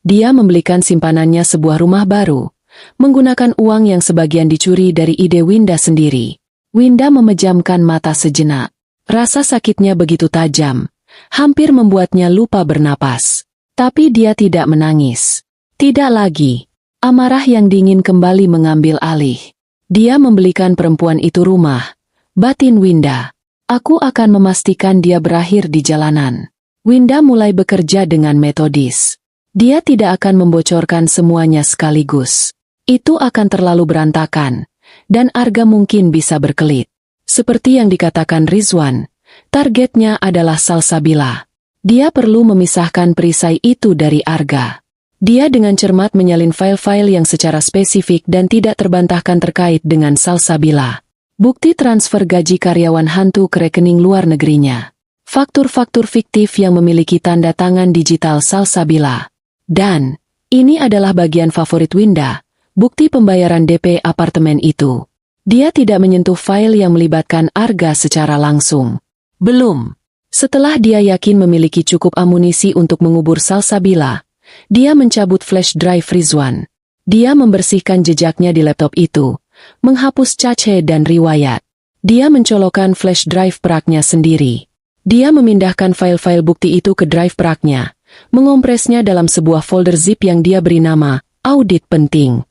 Dia membelikan simpanannya sebuah rumah baru, menggunakan uang yang sebagian dicuri dari ide Winda sendiri. Winda memejamkan mata sejenak. Rasa sakitnya begitu tajam, hampir membuatnya lupa bernapas. Tapi dia tidak menangis. Tidak lagi. Amarah yang dingin kembali mengambil alih. Dia membelikan perempuan itu rumah. Batin Winda. Aku akan memastikan dia berakhir di jalanan. Winda mulai bekerja dengan metodis. Dia tidak akan membocorkan semuanya sekaligus. Itu akan terlalu berantakan, dan Arga mungkin bisa berkelit. Seperti yang dikatakan Rizwan, targetnya adalah Salsabila. Dia perlu memisahkan perisai itu dari Arga. Dia dengan cermat menyalin file-file yang secara spesifik dan tidak terbantahkan terkait dengan Salsabila. Bukti transfer gaji karyawan hantu ke rekening luar negerinya. Faktur-faktur fiktif yang memiliki tanda tangan digital Salsabila. Dan, ini adalah bagian favorit Winda, bukti pembayaran DP apartemen itu. Dia tidak menyentuh file yang melibatkan Arga secara langsung. Belum. Setelah dia yakin memiliki cukup amunisi untuk mengubur Salsabila, dia mencabut flash drive Rizwan. Dia membersihkan jejaknya di laptop itu, menghapus cache dan riwayat. Dia mencolokkan flash drive peraknya sendiri. Dia memindahkan file-file bukti itu ke drive peraknya, mengompresnya dalam sebuah folder zip yang dia beri nama Audit Penting.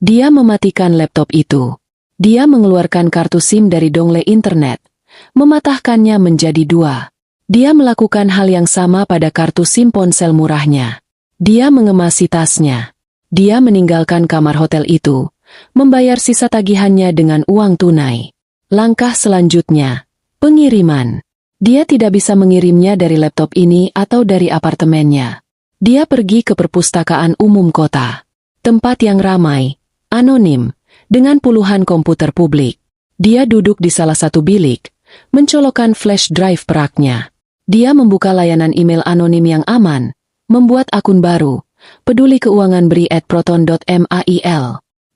Dia mematikan laptop itu. Dia mengeluarkan kartu SIM dari dongle internet, mematahkannya menjadi 2. Dia melakukan hal yang sama pada kartu SIM ponsel murahnya. Dia mengemasi tasnya. Dia meninggalkan kamar hotel itu, membayar sisa tagihannya dengan uang tunai. Langkah selanjutnya, pengiriman. Dia tidak bisa mengirimnya dari laptop ini atau dari apartemennya. Dia pergi ke perpustakaan umum kota. Tempat yang ramai, anonim, dengan puluhan komputer publik. Dia duduk di salah satu bilik, mencolokkan flash drive peraknya. Dia membuka layanan email anonim yang aman, membuat akun baru, peduli keuangan bri@proton.mail.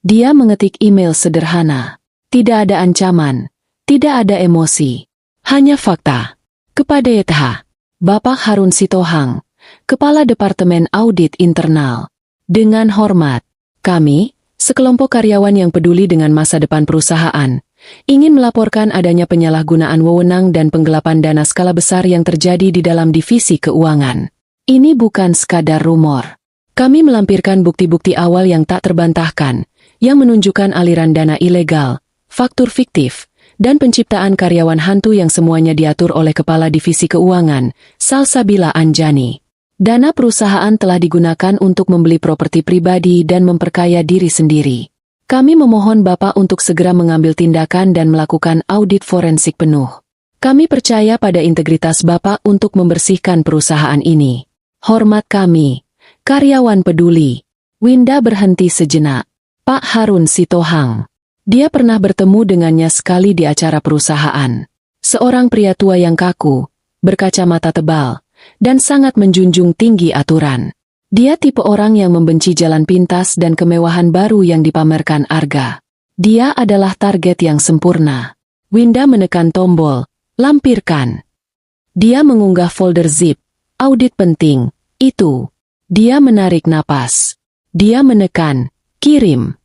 Dia mengetik email sederhana. Tidak ada ancaman, tidak ada emosi, hanya fakta. Kepada ETH, Bapak Harun Sitohang, Kepala Departemen Audit Internal. Dengan hormat, Kami, sekelompok karyawan yang peduli dengan masa depan perusahaan, ingin melaporkan adanya penyalahgunaan wewenang dan penggelapan dana skala besar yang terjadi di dalam divisi keuangan. Ini bukan sekadar rumor. Kami melampirkan bukti-bukti awal yang tak terbantahkan, yang menunjukkan aliran dana ilegal, faktur fiktif, dan penciptaan karyawan hantu yang semuanya diatur oleh Kepala Divisi Keuangan, Salsabila Anjani. Dana perusahaan telah digunakan untuk membeli properti pribadi dan memperkaya diri sendiri. Kami memohon Bapak untuk segera mengambil tindakan dan melakukan audit forensik penuh. Kami percaya pada integritas Bapak untuk membersihkan perusahaan ini. Hormat kami, karyawan peduli. Winda berhenti sejenak. Pak Harun Sitohang. Dia pernah bertemu dengannya sekali di acara perusahaan. Seorang pria tua yang kaku, berkacamata tebal, dan sangat menjunjung tinggi aturan. Dia tipe orang yang membenci jalan pintas dan kemewahan baru yang dipamerkan Arga. Dia adalah target yang sempurna. Winda menekan tombol, lampirkan. Dia mengunggah folder zip, audit penting, itu. Dia menarik napas. Dia menekan, kirim.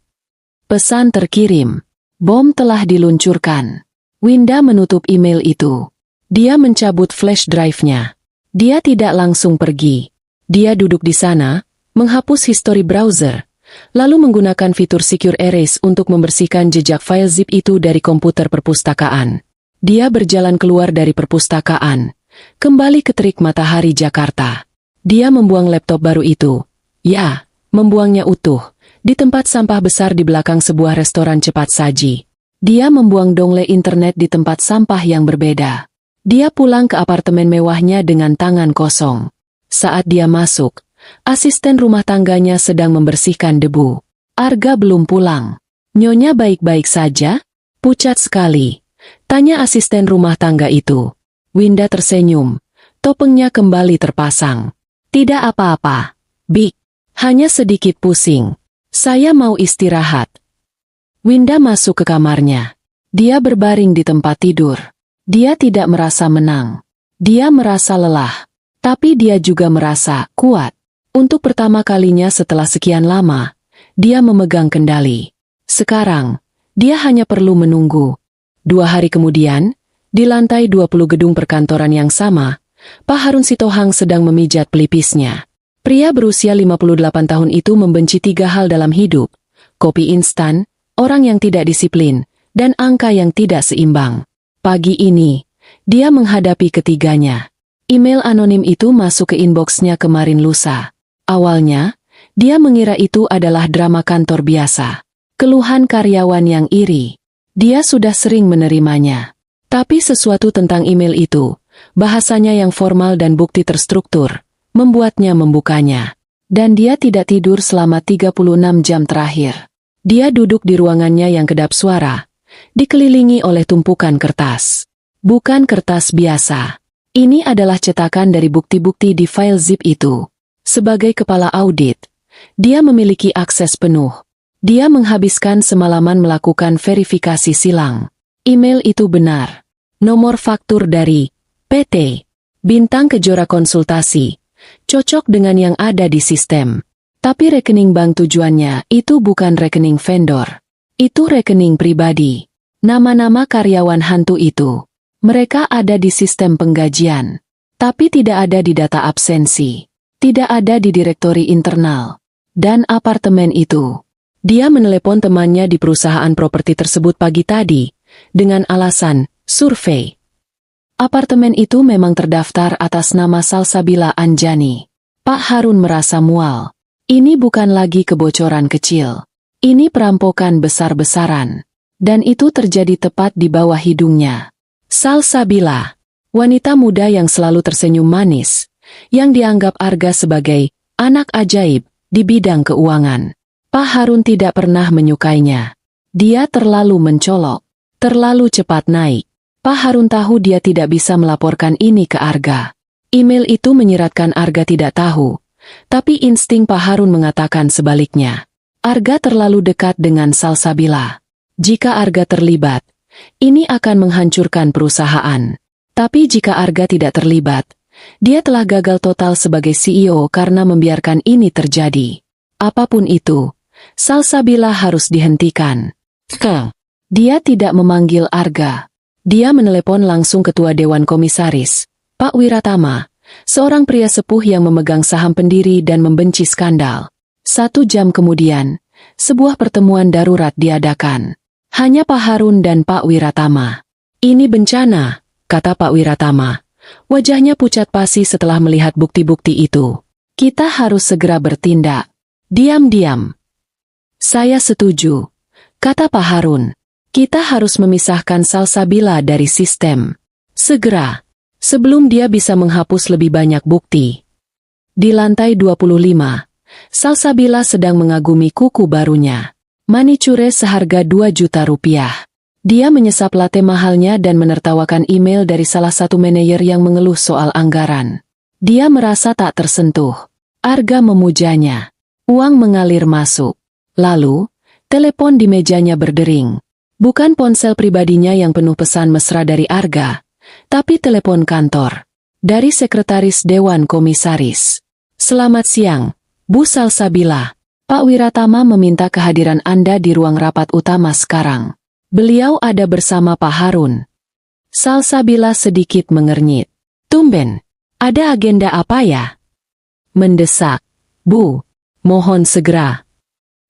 Pesan terkirim. Bom telah diluncurkan. Winda menutup email itu. Dia mencabut flash drive-nya. Dia tidak langsung pergi. Dia duduk di sana, menghapus history browser, lalu menggunakan fitur Secure Erase untuk membersihkan jejak file zip itu dari komputer perpustakaan. Dia berjalan keluar dari perpustakaan, kembali ke terik matahari Jakarta. Dia membuang laptop baru itu. Ya, membuangnya utuh, di tempat sampah besar di belakang sebuah restoran cepat saji. Dia membuang dongle internet di tempat sampah yang berbeda. Dia pulang ke apartemen mewahnya dengan tangan kosong. Saat dia masuk, asisten rumah tangganya sedang membersihkan debu. Arga belum pulang. Nyonya baik-baik saja? Pucat sekali. Tanya asisten rumah tangga itu. Winda tersenyum. Topengnya kembali terpasang. Tidak apa-apa, Big. Hanya sedikit pusing. Saya mau istirahat. Winda masuk ke kamarnya. Dia berbaring di tempat tidur. Dia tidak merasa menang. Dia merasa lelah. Tapi dia juga merasa kuat. Untuk pertama kalinya setelah sekian lama, dia memegang kendali. Sekarang, dia hanya perlu menunggu. 2 hari kemudian, di lantai 20 gedung perkantoran yang sama, Pak Harun Sitohang sedang memijat pelipisnya. Pria berusia 58 tahun itu membenci 3 hal dalam hidup. Kopi instan, orang yang tidak disiplin, dan angka yang tidak seimbang. Pagi ini, dia menghadapi ketiganya. Email anonim itu masuk ke inboxnya kemarin lusa. Awalnya, dia mengira itu adalah drama kantor biasa. Keluhan karyawan yang iri. Dia sudah sering menerimanya. Tapi sesuatu tentang email itu, bahasanya yang formal dan bukti terstruktur, membuatnya membukanya. Dan dia tidak tidur selama 36 jam terakhir. Dia duduk di ruangannya yang kedap suara, dikelilingi oleh tumpukan kertas. Bukan kertas biasa. Ini adalah cetakan dari bukti-bukti di file zip itu. Sebagai kepala audit, dia memiliki akses penuh. Dia menghabiskan semalaman melakukan verifikasi silang. Email itu benar. Nomor faktur dari PT Bintang Kejora Konsultasi cocok dengan yang ada di sistem. Tapi rekening bank tujuannya itu bukan rekening vendor. Itu rekening pribadi. Nama-nama karyawan hantu itu. Mereka ada di sistem penggajian. Tapi tidak ada di data absensi. Tidak ada di direktori internal. Dan apartemen itu. Dia menelepon temannya di perusahaan properti tersebut pagi tadi, dengan alasan survei. Apartemen itu memang terdaftar atas nama Salsabila Anjani. Pak Harun merasa mual. Ini bukan lagi kebocoran kecil. Ini perampokan besar-besaran. Dan itu terjadi tepat di bawah hidungnya. Salsabila, wanita muda yang selalu tersenyum manis, yang dianggap Arga sebagai anak ajaib di bidang keuangan. Pak Harun tidak pernah menyukainya. Dia terlalu mencolok, terlalu cepat naik. Pak Harun tahu dia tidak bisa melaporkan ini ke Arga. Email itu menyiratkan Arga tidak tahu. Tapi insting Pak Harun mengatakan sebaliknya. Arga terlalu dekat dengan Salsabila. Jika Arga terlibat, ini akan menghancurkan perusahaan. Tapi jika Arga tidak terlibat, dia telah gagal total sebagai CEO karena membiarkan ini terjadi. Apapun itu, Salsabila harus dihentikan. Dia tidak memanggil Arga. Dia menelepon langsung Ketua Dewan Komisaris, Pak Wiratama, seorang pria sepuh yang memegang saham pendiri dan membenci skandal. 1 jam kemudian, sebuah pertemuan darurat diadakan. Hanya Pak Harun dan Pak Wiratama. Ini bencana, kata Pak Wiratama. Wajahnya pucat pasi setelah melihat bukti-bukti itu. Kita harus segera bertindak. Diam-diam. Saya setuju, kata Pak Harun. Kita harus memisahkan Salsabila dari sistem. Segera, sebelum dia bisa menghapus lebih banyak bukti. Di lantai 25, Salsabila sedang mengagumi kuku barunya. Manicure seharga 2 juta rupiah. Dia menyesap latte mahalnya dan menertawakan email dari salah satu manajer yang mengeluh soal anggaran. Dia merasa tak tersentuh. Arga memujanya. Uang mengalir masuk. Lalu, telepon di mejanya berdering. Bukan ponsel pribadinya yang penuh pesan mesra dari Arga, tapi telepon kantor. Dari Sekretaris Dewan Komisaris. Selamat siang, Bu Salsabila. Pak Wiratama meminta kehadiran Anda di ruang rapat utama sekarang. Beliau ada bersama Pak Harun. Salsabila sedikit mengernyit. Tumben, ada agenda apa ya? Mendesak. Bu, mohon segera.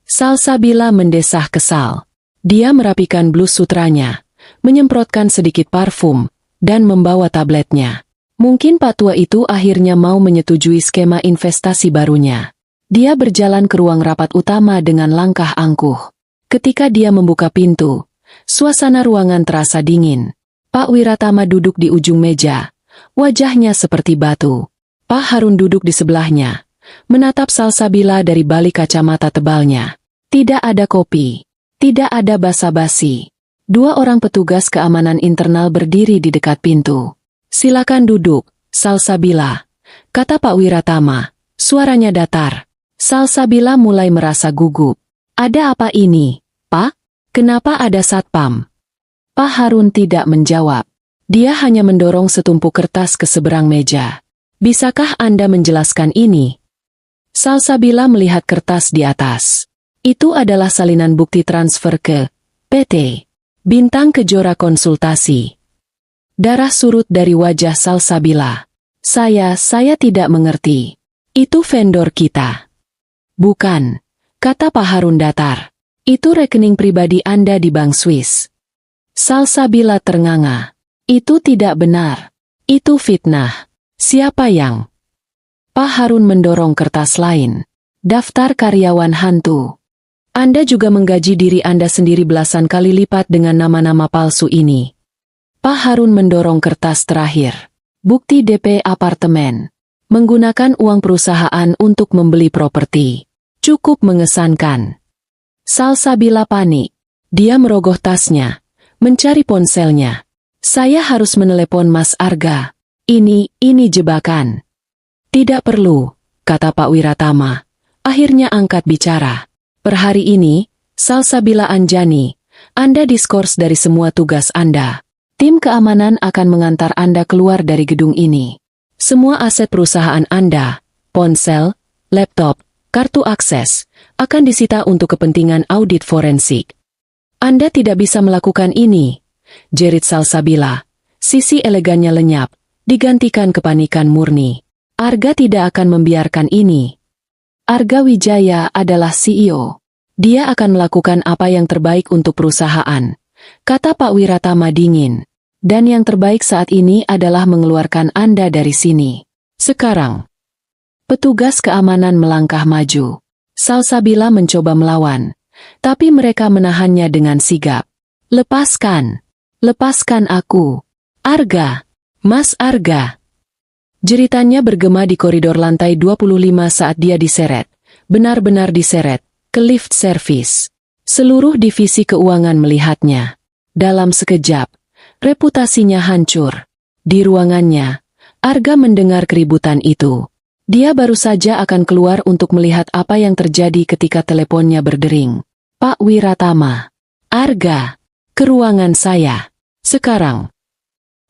Salsabila mendesah kesal. Dia merapikan blus sutranya, menyemprotkan sedikit parfum, dan membawa tabletnya. Mungkin Pak Tua itu akhirnya mau menyetujui skema investasi barunya. Dia berjalan ke ruang rapat utama dengan langkah angkuh. Ketika dia membuka pintu, suasana ruangan terasa dingin. Pak Wiratama duduk di ujung meja, wajahnya seperti batu. Pak Harun duduk di sebelahnya, menatap Salsabila dari balik kacamata tebalnya. Tidak ada kopi, tidak ada basa-basi. 2 orang petugas keamanan internal berdiri di dekat pintu. Silakan duduk, Salsabila, kata Pak Wiratama, suaranya datar. Salsabila mulai merasa gugup. Ada apa ini, Pak? Kenapa ada satpam? Pak Harun tidak menjawab. Dia hanya mendorong setumpuk kertas ke seberang meja. Bisakah Anda menjelaskan ini? Salsabila melihat kertas di atas. Itu adalah salinan bukti transfer ke PT Bintang Kejora Konsultasi. Darah surut dari wajah Salsabila. Saya tidak mengerti. Itu vendor kita. Bukan, kata Pak Harun datar. Itu rekening pribadi Anda di Bank Swiss. Salsabila ternganga. Itu tidak benar. Itu fitnah. Siapa yang? Pak Harun mendorong kertas lain. Daftar karyawan hantu. Anda juga menggaji diri Anda sendiri belasan kali lipat dengan nama-nama palsu ini. Pak Harun mendorong kertas terakhir. Bukti DP apartemen. Menggunakan uang perusahaan untuk membeli properti. Cukup mengesankan. Salsabila panik. Dia merogoh tasnya, mencari ponselnya. Saya harus menelepon Mas Arga. Ini jebakan. Tidak perlu, kata Pak Wiratama. Akhirnya angkat bicara. Per hari ini, Salsabila Anjani, Anda diskors dari semua tugas Anda. Tim keamanan akan mengantar Anda keluar dari gedung ini. Semua aset perusahaan Anda, ponsel, laptop, kartu akses, akan disita untuk kepentingan audit forensik. Anda tidak bisa melakukan ini, jerit Salsabila. Sisi elegannya lenyap, digantikan kepanikan murni. Arga tidak akan membiarkan ini. Arga Wijaya adalah CEO. Dia akan melakukan apa yang terbaik untuk perusahaan, kata Pak Wiratama dingin. Dan yang terbaik saat ini adalah mengeluarkan Anda dari sini. Sekarang. Petugas keamanan melangkah maju. Salsabila mencoba melawan, tapi mereka menahannya dengan sigap. Lepaskan. Lepaskan aku. Arga. Mas Arga. Jeritannya bergema di koridor lantai 25 saat dia diseret. Benar-benar diseret, ke lift service. Seluruh divisi keuangan melihatnya. Dalam sekejap, reputasinya hancur. Di ruangannya, Arga mendengar keributan itu. Dia baru saja akan keluar untuk melihat apa yang terjadi ketika teleponnya berdering. Pak Wiratama. Arga. Ke ruangan saya. Sekarang.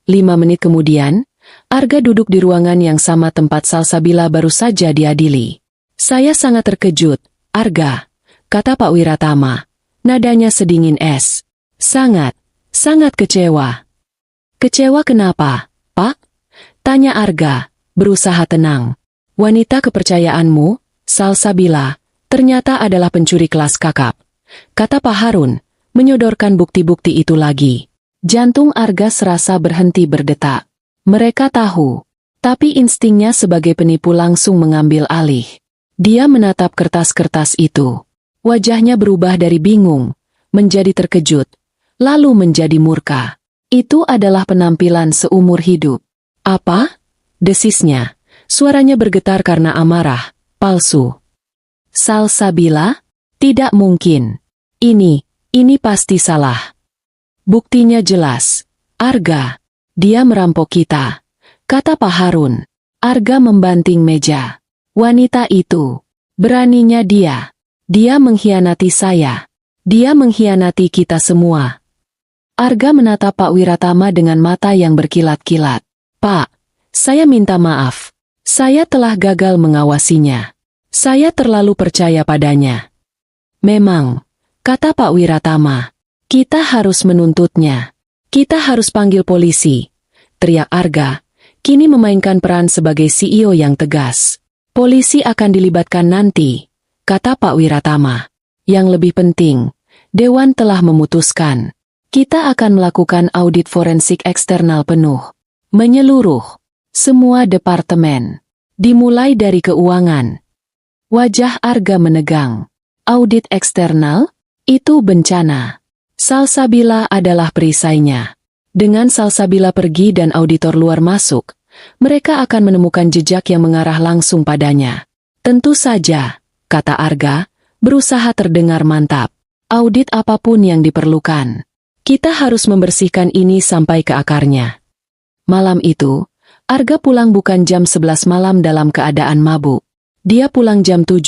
5 menit kemudian, Arga duduk di ruangan yang sama tempat Salsabila baru saja diadili. Saya sangat terkejut, Arga. kata Pak Wiratama. Nadanya sedingin es. Sangat kecewa. Kecewa kenapa, Pak? Tanya Arga, berusaha tenang. Wanita kepercayaanmu, Salsabila, ternyata adalah pencuri kelas kakap, kata Pak Harun, menyodorkan bukti-bukti itu lagi. Jantung Arga serasa berhenti berdetak. Mereka tahu, tapi instingnya sebagai penipu langsung mengambil alih. Dia menatap kertas-kertas itu. Wajahnya berubah dari bingung, menjadi terkejut, lalu menjadi murka. Itu adalah penampilan seumur hidup. Apa? Desisnya. Suaranya bergetar karena amarah. Palsu. Salsabila? Tidak mungkin. Ini pasti salah. Buktinya jelas. Arga. Dia merampok kita, kata Pak Harun. Arga membanting meja. Wanita itu. Beraninya dia. Dia mengkhianati saya. Dia mengkhianati kita semua. Arga menatap Pak Wiratama dengan mata yang berkilat-kilat. Pak, saya minta maaf. Saya telah gagal mengawasinya. Saya terlalu percaya padanya. Memang, kata Pak Wiratama, kita harus menuntutnya. Kita harus panggil polisi. Teriak Arga, kini memainkan peran sebagai CEO yang tegas. Polisi akan dilibatkan nanti, kata Pak Wiratama. Yang lebih penting, Dewan telah memutuskan. Kita akan melakukan audit forensik eksternal penuh. Menyeluruh. Semua departemen. Dimulai dari keuangan. Wajah Arga menegang. Audit eksternal? Itu bencana. Salsabila adalah perisainya. Dengan Salsabila pergi dan auditor luar masuk, mereka akan menemukan jejak yang mengarah langsung padanya. Tentu saja, kata Arga, berusaha terdengar mantap. Audit apapun yang diperlukan. Kita harus membersihkan ini sampai ke akarnya. Malam itu, Arga pulang bukan jam 11 malam dalam keadaan mabuk. Dia pulang jam 7,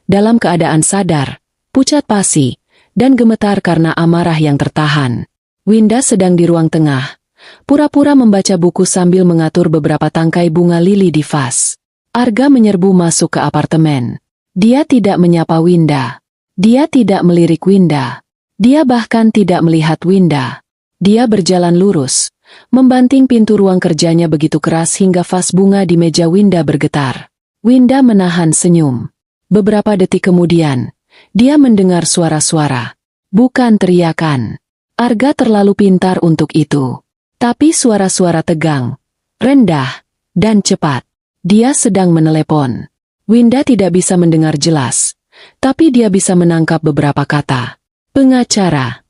dalam keadaan sadar, pucat pasi, dan gemetar karena amarah yang tertahan. Winda sedang di ruang tengah, pura-pura membaca buku sambil mengatur beberapa tangkai bunga lili di vas. Arga menyerbu masuk ke apartemen. Dia tidak menyapa Winda. Dia tidak melirik Winda. Dia bahkan tidak melihat Winda. Dia berjalan lurus, membanting pintu ruang kerjanya begitu keras hingga vas bunga di meja Winda bergetar. Winda menahan senyum. Beberapa detik kemudian, dia mendengar suara-suara. Bukan teriakan. Arga terlalu pintar untuk itu. Tapi suara-suara tegang, rendah, dan cepat. Dia sedang menelepon. Winda tidak bisa mendengar jelas, tapi dia bisa menangkap beberapa kata. Pengacara.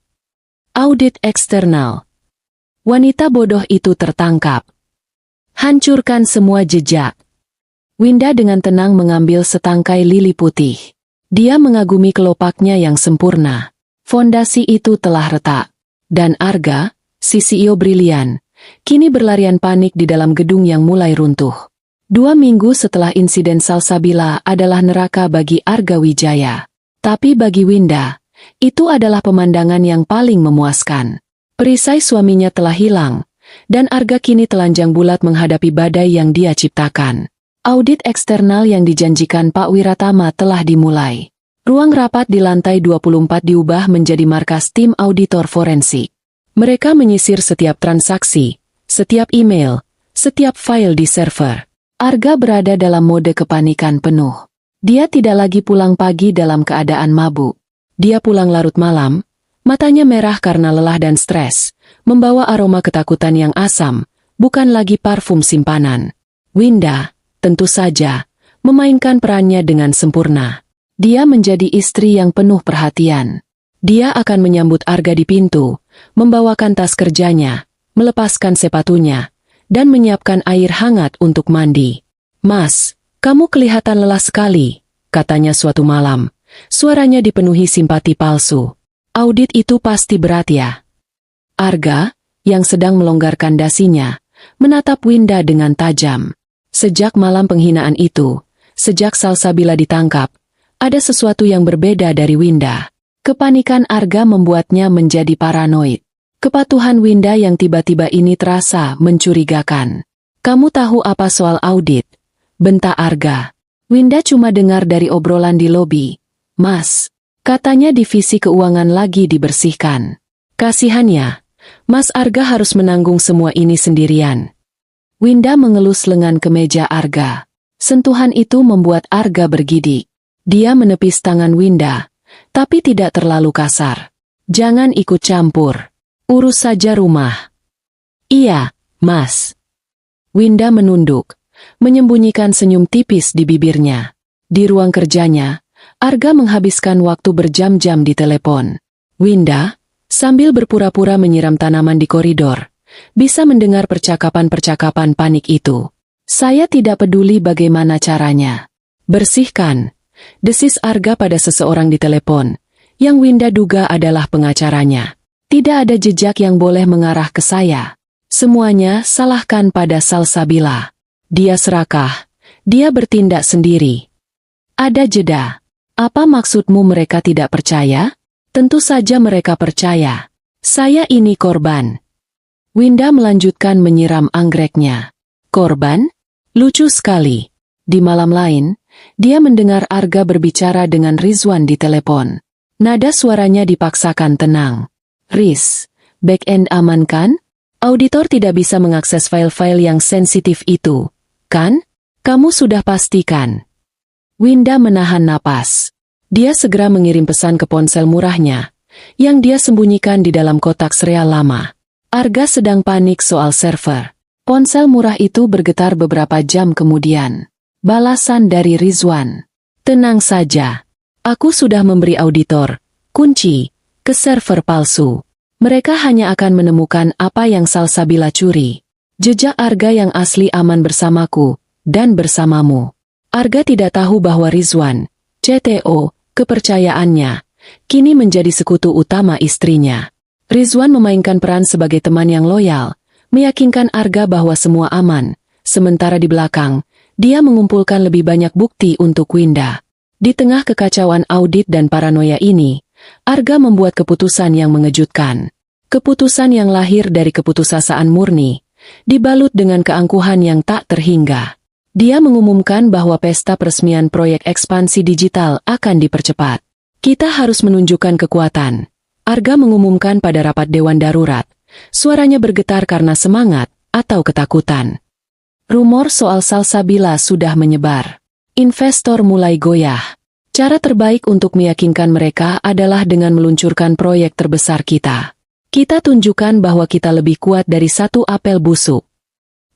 Audit eksternal. Wanita bodoh itu tertangkap. Hancurkan semua jejak. Winda dengan tenang mengambil setangkai lili putih. Dia mengagumi kelopaknya yang sempurna. Fondasi itu telah retak. Dan Arga, si CEO brilian, kini berlarian panik di dalam gedung yang mulai runtuh. 2 minggu setelah insiden Salsabila adalah neraka bagi Arga Wijaya. Tapi bagi Winda, itu adalah pemandangan yang paling memuaskan. Perisai suaminya telah hilang, dan Arga kini telanjang bulat menghadapi badai yang dia ciptakan. Audit eksternal yang dijanjikan Pak Wiratama telah dimulai. Ruang rapat di lantai 24 diubah menjadi markas tim auditor forensik. Mereka menyisir setiap transaksi, setiap email, setiap file di server. Arga berada dalam mode kepanikan penuh. Dia tidak lagi pulang pagi dalam keadaan mabuk. Dia pulang larut malam, matanya merah karena lelah dan stres, membawa aroma ketakutan yang asam, bukan lagi parfum simpanan. Winda, tentu saja, memainkan perannya dengan sempurna. Dia menjadi istri yang penuh perhatian. Dia akan menyambut Arga di pintu, membawakan tas kerjanya, melepaskan sepatunya, dan menyiapkan air hangat untuk mandi. Mas, kamu kelihatan lelah sekali, katanya suatu malam. Suaranya dipenuhi simpati palsu. Audit itu pasti berat ya. Arga, yang sedang melonggarkan dasinya, menatap Winda dengan tajam. Sejak malam penghinaan itu, sejak Salsabila ditangkap, ada sesuatu yang berbeda dari Winda. Kepanikan Arga membuatnya menjadi paranoid. Kepatuhan Winda yang tiba-tiba ini terasa mencurigakan. Kamu tahu apa soal audit? Bentak Arga. Winda cuma dengar dari obrolan di lobi. Mas, Katanya divisi keuangan lagi dibersihkan. Kasihannya, Mas Arga harus menanggung semua ini sendirian. Winda mengelus lengan kemeja Arga. Sentuhan itu membuat Arga bergidik. Dia menepis tangan Winda, tapi tidak terlalu kasar. Jangan ikut campur. Urus saja rumah. Iya, Mas. Winda menunduk, menyembunyikan senyum tipis di bibirnya. Di ruang kerjanya, Arga menghabiskan waktu berjam-jam di telepon. Winda, sambil berpura-pura menyiram tanaman di koridor, bisa mendengar percakapan-percakapan panik itu. Saya tidak peduli bagaimana caranya. Bersihkan, desis Arga pada seseorang di telepon, yang Winda duga adalah pengacaranya. Tidak ada jejak yang boleh mengarah ke saya. Semuanya salahkan pada Salsabila. Dia serakah, dia bertindak sendiri. Ada jeda. Apa maksudmu mereka tidak percaya? Tentu saja mereka percaya. Saya ini korban. Winda melanjutkan menyiram anggreknya. Korban? Lucu sekali. Di malam lain, dia mendengar Arga berbicara dengan Rizwan di telepon. Nada suaranya dipaksakan tenang. Riz, back-end aman kan? Auditor tidak bisa mengakses file-file yang sensitif itu, kan? Kamu sudah pastikan. Winda menahan napas. Dia segera mengirim pesan ke ponsel murahnya, yang dia sembunyikan di dalam kotak sereal lama. Arga sedang panik soal server. Ponsel murah itu bergetar beberapa jam kemudian. Balasan dari Rizwan. Tenang saja. Aku sudah memberi auditor kunci ke server palsu. Mereka hanya akan menemukan apa yang Salsabila curi. Jejak Arga yang asli aman bersamaku dan bersamamu. Arga tidak tahu bahwa Rizwan, CTO, kepercayaannya, kini menjadi sekutu utama istrinya. Rizwan memainkan peran sebagai teman yang loyal, meyakinkan Arga bahwa semua aman, sementara di belakang, dia mengumpulkan lebih banyak bukti untuk Winda. Di tengah kekacauan audit dan paranoia ini, Arga membuat keputusan yang mengejutkan. Keputusan yang lahir dari keputusasaan murni, dibalut dengan keangkuhan yang tak terhingga. Dia mengumumkan bahwa pesta peresmian proyek ekspansi digital akan dipercepat. Kita harus menunjukkan kekuatan. Arga mengumumkan pada rapat Dewan Darurat. Suaranya bergetar karena semangat atau ketakutan. Rumor soal Salsabila sudah menyebar. Investor mulai goyah. Cara terbaik untuk meyakinkan mereka adalah dengan meluncurkan proyek terbesar kita. Kita tunjukkan bahwa kita lebih kuat dari satu apel busuk.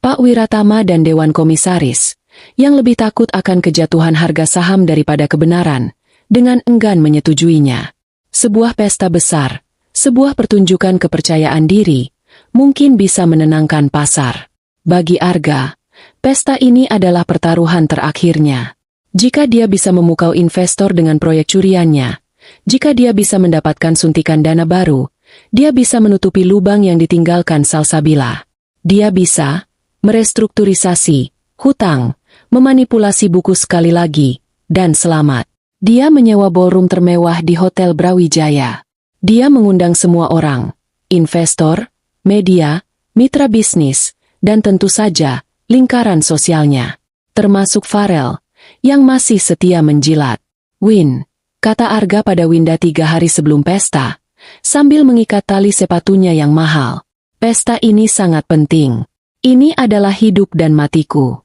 Pak Wiratama dan Dewan Komisaris, yang lebih takut akan kejatuhan harga saham daripada kebenaran, dengan enggan menyetujuinya. Sebuah pesta besar, sebuah pertunjukan kepercayaan diri, mungkin bisa menenangkan pasar. Bagi Arga, pesta ini adalah pertaruhan terakhirnya. Jika dia bisa memukau investor dengan proyek curiannya, jika dia bisa mendapatkan suntikan dana baru, dia bisa menutupi lubang yang ditinggalkan Salsabila. Dia bisa merestrukturisasi hutang, memanipulasi buku sekali lagi, dan selamat. Dia menyewa ballroom termewah di Hotel Brawijaya. Dia mengundang semua orang, investor, media, mitra bisnis, dan tentu saja lingkaran sosialnya, termasuk Farel, yang masih setia menjilat. Win, kata Arga pada Winda 3 hari sebelum pesta, sambil mengikat tali sepatunya yang mahal. Pesta ini sangat penting. Ini adalah hidup dan matiku.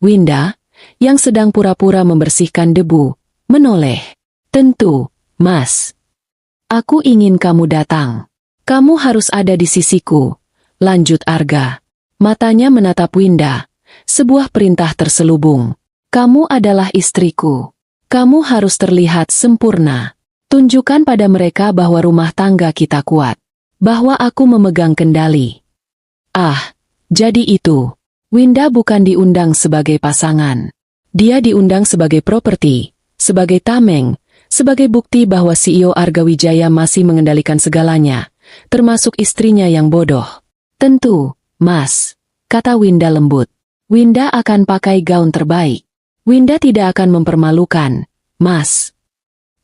Winda, yang sedang pura-pura membersihkan debu, menoleh. Tentu, Mas. Aku ingin kamu datang. Kamu harus ada di sisiku, lanjut Arga. Matanya menatap Winda, sebuah perintah terselubung. Kamu adalah istriku. Kamu harus terlihat sempurna. Tunjukkan pada mereka bahwa rumah tangga kita kuat. Bahwa aku memegang kendali. Ah, jadi itu. Winda bukan diundang sebagai pasangan. Dia diundang sebagai properti, sebagai tameng, sebagai bukti bahwa CEO Arga Wijaya masih mengendalikan segalanya, termasuk istrinya yang bodoh. Tentu, Mas, kata Winda lembut. Winda akan pakai gaun terbaik. Winda tidak akan mempermalukan, Mas.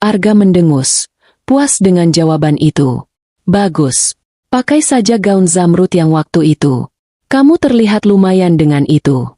Arga mendengus, puas dengan jawaban itu. Bagus, pakai saja gaun zamrud yang waktu itu. Kamu terlihat lumayan dengan itu.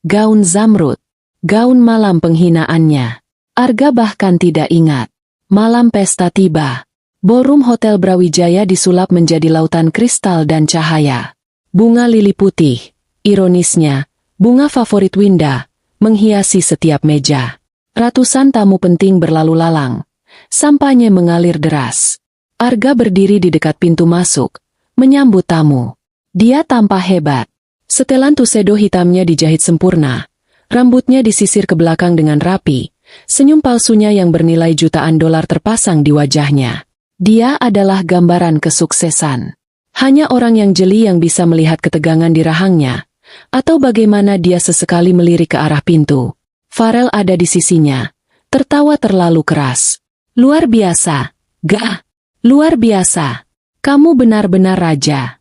Gaun zamrud, gaun malam penghinaannya. Arga bahkan tidak ingat. Malam pesta tiba. Ballroom Hotel Brawijaya disulap menjadi lautan kristal dan cahaya. Bunga lili putih, ironisnya, bunga favorit Winda, menghiasi setiap meja. Ratusan tamu penting berlalu lalang. Sampahnya mengalir deras. Arga berdiri di dekat pintu masuk, menyambut tamu. Dia tampak hebat. Setelan tuxedo hitamnya dijahit sempurna. Rambutnya disisir ke belakang dengan rapi. Senyum palsunya yang bernilai jutaan dolar terpasang di wajahnya. Dia adalah gambaran kesuksesan. Hanya orang yang jeli yang bisa melihat ketegangan di rahangnya, atau bagaimana dia sesekali melirik ke arah pintu. Farel ada di sisinya, tertawa terlalu keras. Luar biasa, gah, luar biasa. Kamu benar-benar raja.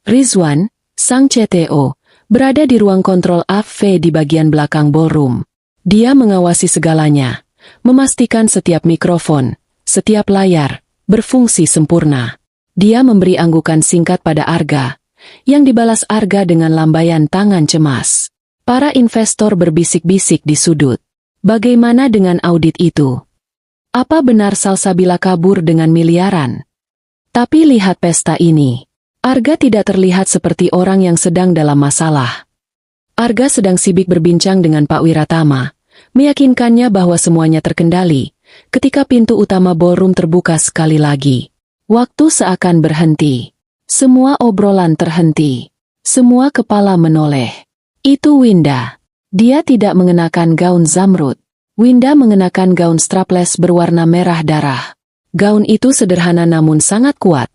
Rizwan, sang CTO, berada di ruang kontrol AV di bagian belakang ballroom. Dia mengawasi segalanya, memastikan setiap mikrofon, setiap layar, berfungsi sempurna. Dia memberi anggukan singkat pada Arga, yang dibalas Arga dengan lambaian tangan cemas. Para investor berbisik-bisik di sudut. Bagaimana dengan audit itu? Apa benar Salsabila kabur dengan miliaran? Tapi lihat pesta ini. Arga tidak terlihat seperti orang yang sedang dalam masalah. Arga sedang sibuk berbincang dengan Pak Wiratama, meyakinkannya bahwa semuanya terkendali. Ketika pintu utama ballroom terbuka sekali lagi, waktu seakan berhenti. Semua obrolan terhenti. Semua kepala menoleh. Itu Winda. Dia tidak mengenakan gaun zamrud. Winda mengenakan gaun strapless berwarna merah darah. Gaun itu sederhana namun sangat kuat,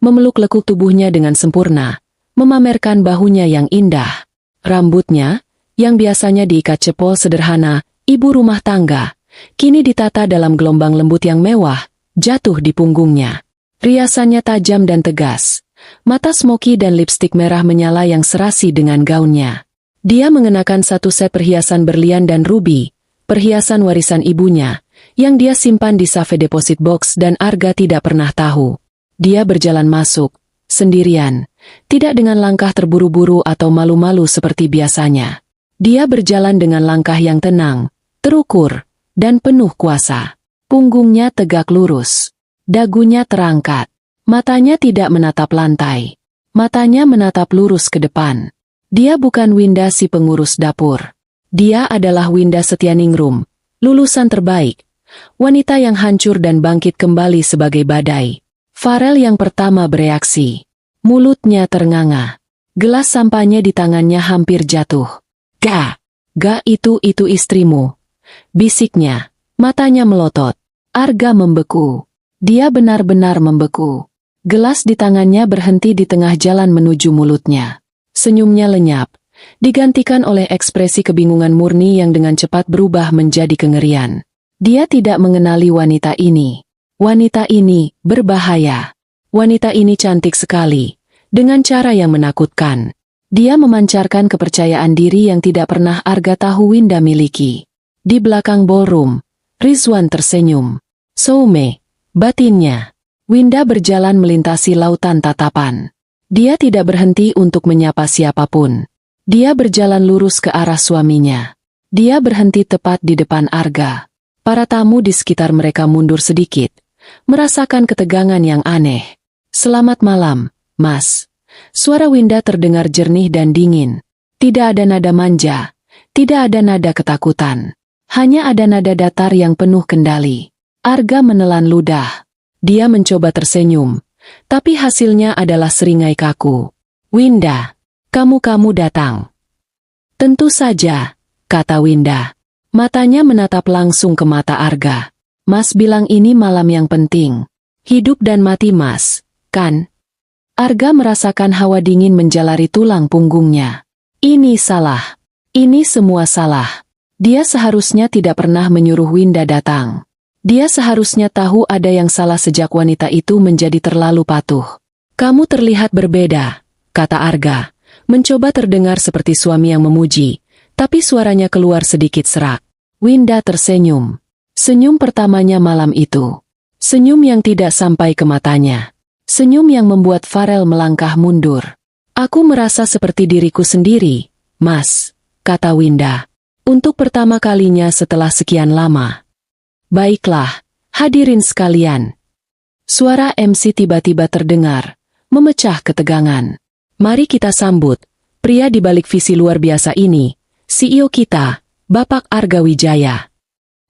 memeluk lekuk tubuhnya dengan sempurna, memamerkan bahunya yang indah. Rambutnya, yang biasanya diikat cepol sederhana, ibu rumah tangga, kini ditata dalam gelombang lembut yang mewah, jatuh di punggungnya. Riasannya tajam dan tegas. Mata smoky dan lipstik merah menyala yang serasi dengan gaunnya. Dia mengenakan satu set perhiasan berlian dan rubi, perhiasan warisan ibunya, yang dia simpan di safe deposit box dan Arga tidak pernah tahu. Dia berjalan masuk, sendirian, tidak dengan langkah terburu-buru atau malu-malu seperti biasanya. Dia berjalan dengan langkah yang tenang, terukur, dan penuh kuasa. Punggungnya tegak lurus. Dagunya terangkat. Matanya tidak menatap lantai. Matanya menatap lurus ke depan. Dia bukan Winda si pengurus dapur. Dia adalah Winda Setianingrum, lulusan terbaik. Wanita yang hancur dan bangkit kembali sebagai badai. Farel yang pertama bereaksi. Mulutnya ternganga. Gelas sampahnya di tangannya hampir jatuh. Gah! Gah itu istrimu. Bisiknya. Matanya melotot. Arga membeku. Dia benar-benar membeku. Gelas di tangannya berhenti di tengah jalan menuju mulutnya. Senyumnya lenyap, digantikan oleh ekspresi kebingungan murni yang dengan cepat berubah menjadi kengerian. Dia tidak mengenali wanita ini. Wanita ini berbahaya. Wanita ini cantik sekali, dengan cara yang menakutkan. Dia memancarkan kepercayaan diri yang tidak pernah Arga tahu Winda miliki. Di belakang ballroom, Rizwan tersenyum. Soume, batinnya. Winda berjalan melintasi lautan tatapan. Dia tidak berhenti untuk menyapa siapapun. Dia berjalan lurus ke arah suaminya. Dia berhenti tepat di depan Arga. Para tamu di sekitar mereka mundur sedikit, merasakan ketegangan yang aneh. Selamat malam, Mas. Suara Winda terdengar jernih dan dingin. Tidak ada nada manja, tidak ada nada ketakutan. Hanya ada nada datar yang penuh kendali. Arga menelan ludah. Dia mencoba tersenyum, tapi hasilnya adalah seringai kaku. Winda, kamu datang. Tentu saja, kata Winda. Matanya menatap langsung ke mata Arga. Mas bilang ini malam yang penting. Hidup dan mati Mas, kan? Arga merasakan hawa dingin menjalari tulang punggungnya. Ini salah. Ini semua salah. Dia seharusnya tidak pernah menyuruh Winda datang. Dia seharusnya tahu ada yang salah sejak wanita itu menjadi terlalu patuh. Kamu terlihat berbeda, kata Arga, mencoba terdengar seperti suami yang memuji, tapi suaranya keluar sedikit serak. Winda tersenyum. Senyum pertamanya malam itu. Senyum yang tidak sampai ke matanya. Senyum yang membuat Farel melangkah mundur. Aku merasa seperti diriku sendiri, Mas, kata Winda. Untuk pertama kalinya setelah sekian lama. Baiklah, Hadirin sekalian. Suara MC tiba-tiba terdengar, memecah ketegangan. Mari kita sambut pria di balik visi luar biasa ini, CEO kita, Bapak Arga Wijaya.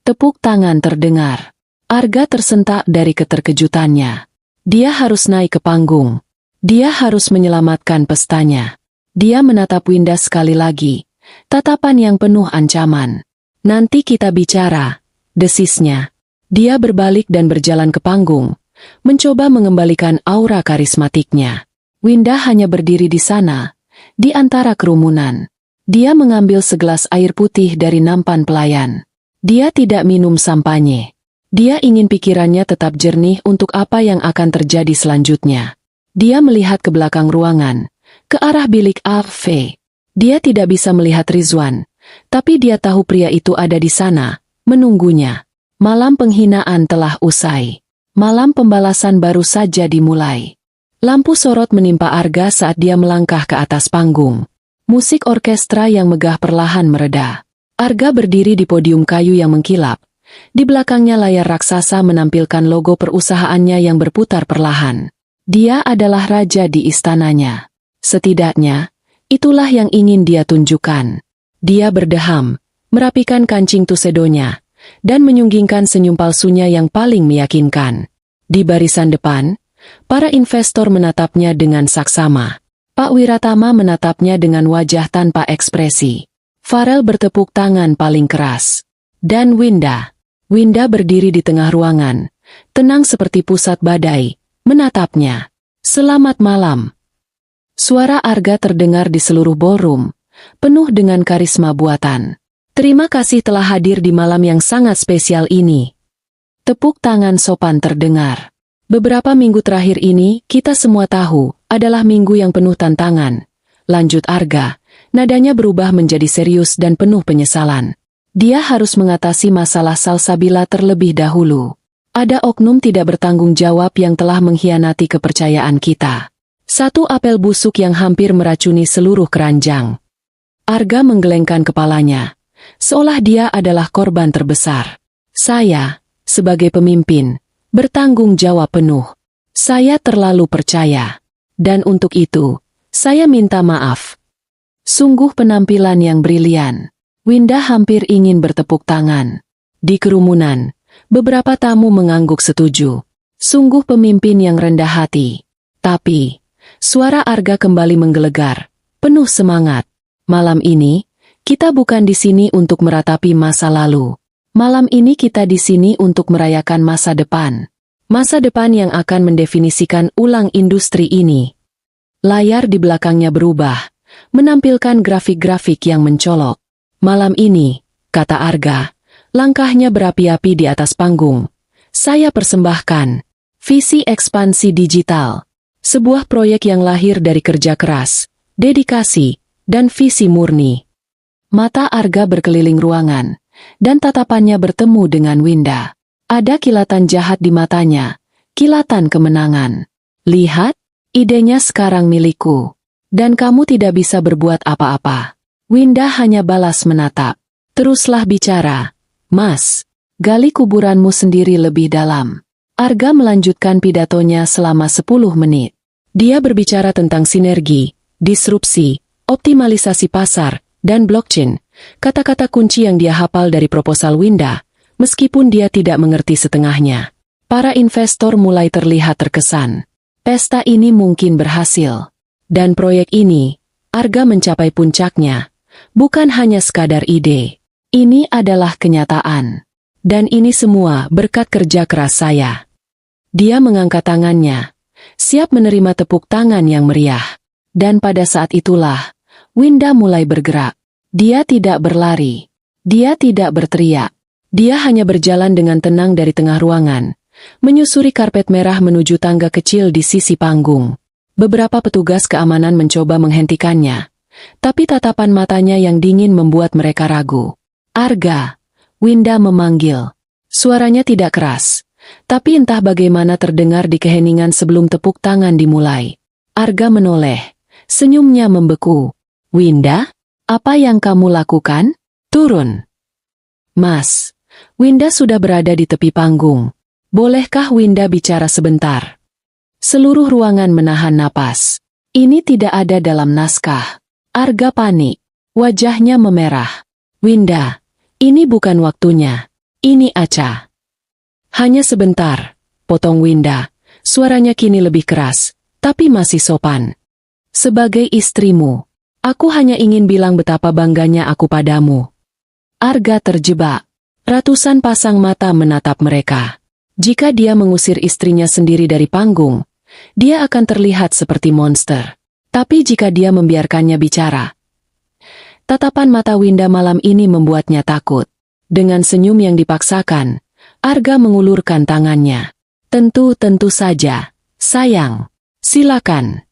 Tepuk tangan terdengar. Arga tersentak dari keterkejutannya. Dia harus naik ke panggung. Dia harus menyelamatkan pestanya. Dia menatap Winda sekali lagi. Tatapan yang penuh ancaman. Nanti kita bicara, desisnya. Dia berbalik dan berjalan ke panggung, mencoba mengembalikan aura karismatiknya. Winda hanya berdiri di sana, di antara kerumunan. Dia mengambil segelas air putih dari nampan pelayan. Dia tidak minum sampanye. Dia ingin pikirannya tetap jernih untuk apa yang akan terjadi selanjutnya. Dia melihat ke belakang ruangan, ke arah bilik AV. Dia tidak bisa melihat Rizwan, tapi dia tahu pria itu ada di sana, menunggunya. Malam penghinaan telah usai. Malam pembalasan baru saja dimulai. Lampu sorot menimpa Arga saat dia melangkah ke atas panggung. Musik orkestra yang megah perlahan mereda. Arga berdiri di podium kayu yang mengkilap. Di belakangnya layar raksasa menampilkan logo perusahaannya yang berputar perlahan. Dia adalah raja di istananya. Setidaknya, itulah yang ingin dia tunjukkan. Dia berdeham, merapikan kancing tusedonya, dan menyunggingkan senyum palsunya yang paling meyakinkan. Di barisan depan, para investor menatapnya dengan saksama. Pak Wiratama menatapnya dengan wajah tanpa ekspresi. Farel bertepuk tangan paling keras. Dan Winda berdiri di tengah ruangan, tenang seperti pusat badai, menatapnya. Selamat malam. Suara Arga terdengar di seluruh ballroom, penuh dengan karisma buatan. Terima kasih telah hadir di malam yang sangat spesial ini. Tepuk tangan sopan terdengar. Beberapa minggu terakhir ini, kita semua tahu, adalah minggu yang penuh tantangan. Lanjut Arga, nadanya berubah menjadi serius dan penuh penyesalan. Dia harus mengatasi masalah Salsabila terlebih dahulu. Ada oknum tidak bertanggung jawab yang telah mengkhianati kepercayaan kita. Satu apel busuk yang hampir meracuni seluruh keranjang. Arga menggelengkan kepalanya, seolah dia adalah korban terbesar. Saya, sebagai pemimpin, bertanggung jawab penuh. Saya terlalu percaya. Dan untuk itu, saya minta maaf. Sungguh penampilan yang brilian. Winda hampir ingin bertepuk tangan. Di kerumunan, beberapa tamu mengangguk setuju. Sungguh pemimpin yang rendah hati. Tapi, suara Arga kembali menggelegar, penuh semangat. Malam ini, kita bukan di sini untuk meratapi masa lalu. Malam ini kita di sini untuk merayakan masa depan. Masa depan yang akan mendefinisikan ulang industri ini. Layar di belakangnya berubah, menampilkan grafik-grafik yang mencolok. Malam ini, kata Arga, langkahnya berapi-api di atas panggung. Saya persembahkan visi ekspansi digital. Sebuah proyek yang lahir dari kerja keras, dedikasi, dan visi murni. Mata Arga berkeliling ruangan, dan tatapannya bertemu dengan Winda. Ada kilatan jahat di matanya, kilatan kemenangan. Lihat, idenya sekarang milikku. Dan kamu tidak bisa berbuat apa-apa. Winda hanya balas menatap. Teruslah bicara, Mas. Gali kuburanmu sendiri lebih dalam. Arga melanjutkan pidatonya selama 10 menit. Dia berbicara tentang sinergi, disrupsi, optimalisasi pasar, dan blockchain. Kata-kata kunci yang dia hafal dari proposal Winda, meskipun dia tidak mengerti setengahnya. Para investor mulai terlihat terkesan. Pesta ini mungkin berhasil. Dan proyek ini, Arga mencapai puncaknya. Bukan hanya sekadar ide. Ini adalah kenyataan. Dan ini semua berkat kerja keras saya. Dia mengangkat tangannya, siap menerima tepuk tangan yang meriah. Dan pada saat itulah, Winda mulai bergerak. Dia tidak berlari. Dia tidak berteriak. Dia hanya berjalan dengan tenang dari tengah ruangan, menyusuri karpet merah menuju tangga kecil di sisi panggung. Beberapa petugas keamanan mencoba menghentikannya, tapi tatapan matanya yang dingin membuat mereka ragu. Arga, Winda memanggil. Suaranya tidak keras, tapi entah bagaimana terdengar di keheningan sebelum tepuk tangan dimulai. Arga menoleh, senyumnya membeku. Winda? Apa yang kamu lakukan? Turun. Mas, Winda sudah berada di tepi panggung. Bolehkah Winda bicara sebentar? Seluruh ruangan menahan napas. Ini tidak ada dalam naskah. Arga panik. Wajahnya memerah. Winda, ini bukan waktunya. Ini Aca. Hanya sebentar, potong Winda. Suaranya kini lebih keras, tapi masih sopan. Sebagai istrimu, aku hanya ingin bilang betapa bangganya aku padamu. Arga terjebak. Ratusan pasang mata menatap mereka. Jika dia mengusir istrinya sendiri dari panggung, dia akan terlihat seperti monster. Tapi jika dia membiarkannya bicara, tatapan mata Winda malam ini membuatnya takut. Dengan senyum yang dipaksakan, Arga mengulurkan tangannya. Tentu saja, sayang. Silakan.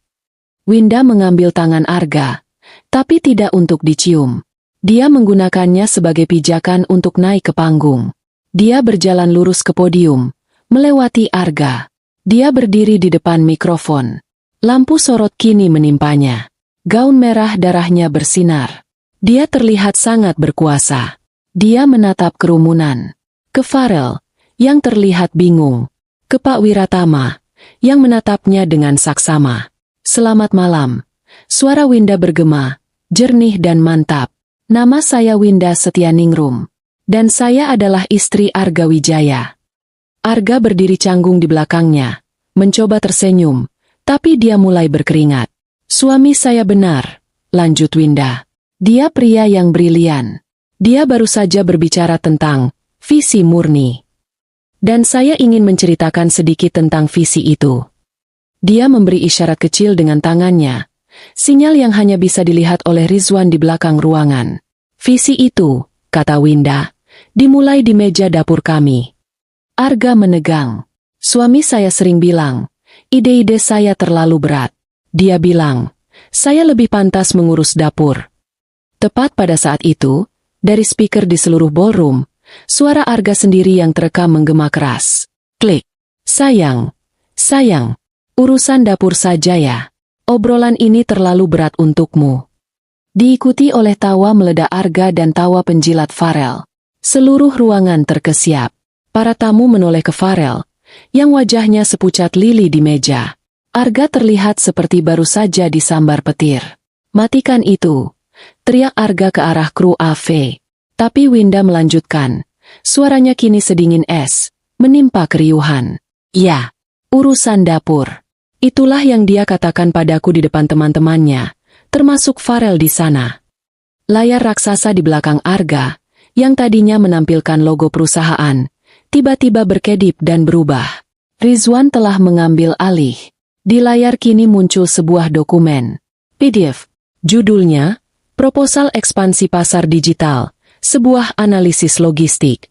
Winda mengambil tangan Arga, tapi tidak untuk dicium. Dia menggunakannya sebagai pijakan untuk naik ke panggung. Dia berjalan lurus ke podium, melewati Arga. Dia berdiri di depan mikrofon. Lampu sorot kini menimpanya. Gaun merah darahnya bersinar. Dia terlihat sangat berkuasa. Dia menatap kerumunan. Ke Farel, yang terlihat bingung. Ke Pak Wiratama, yang menatapnya dengan saksama. Selamat malam. Suara Winda bergema, jernih dan mantap. Nama saya Winda Setianingrum. Dan saya adalah istri Arga Wijaya. Arga berdiri canggung di belakangnya, mencoba tersenyum, tapi dia mulai berkeringat. Suami saya benar, lanjut Winda. Dia pria yang brilian. Dia baru saja berbicara tentang visi murni. Dan saya ingin menceritakan sedikit tentang visi itu. Dia memberi isyarat kecil dengan tangannya, sinyal yang hanya bisa dilihat oleh Rizwan di belakang ruangan. Visi itu, kata Winda, dimulai di meja dapur kami. Arga menegang. Suami saya sering bilang, ide-ide saya terlalu berat. Dia bilang, saya lebih pantas mengurus dapur. Tepat pada saat itu, dari speaker di seluruh ballroom, suara Arga sendiri yang terekam menggema keras. Klik. Sayang, urusan dapur saja ya. Obrolan ini terlalu berat untukmu. Diikuti oleh tawa meledak Arga dan tawa penjilat Farel. Seluruh ruangan terkesiap. Para tamu menoleh ke Farel, yang wajahnya sepucat lili di meja. Arga terlihat seperti baru saja disambar petir. Matikan itu, teriak Arga ke arah kru AV. Tapi Winda melanjutkan, suaranya kini sedingin es, menimpa keriuhan. Ya, urusan dapur. Itulah yang dia katakan padaku di depan teman-temannya, termasuk Farel di sana. Layar raksasa di belakang Arga, yang tadinya menampilkan logo perusahaan, tiba-tiba berkedip dan berubah. Rizwan telah mengambil alih. Di layar kini muncul sebuah dokumen. PDF. Judulnya, Proposal Ekspansi Pasar Digital, Sebuah Analisis Logistik.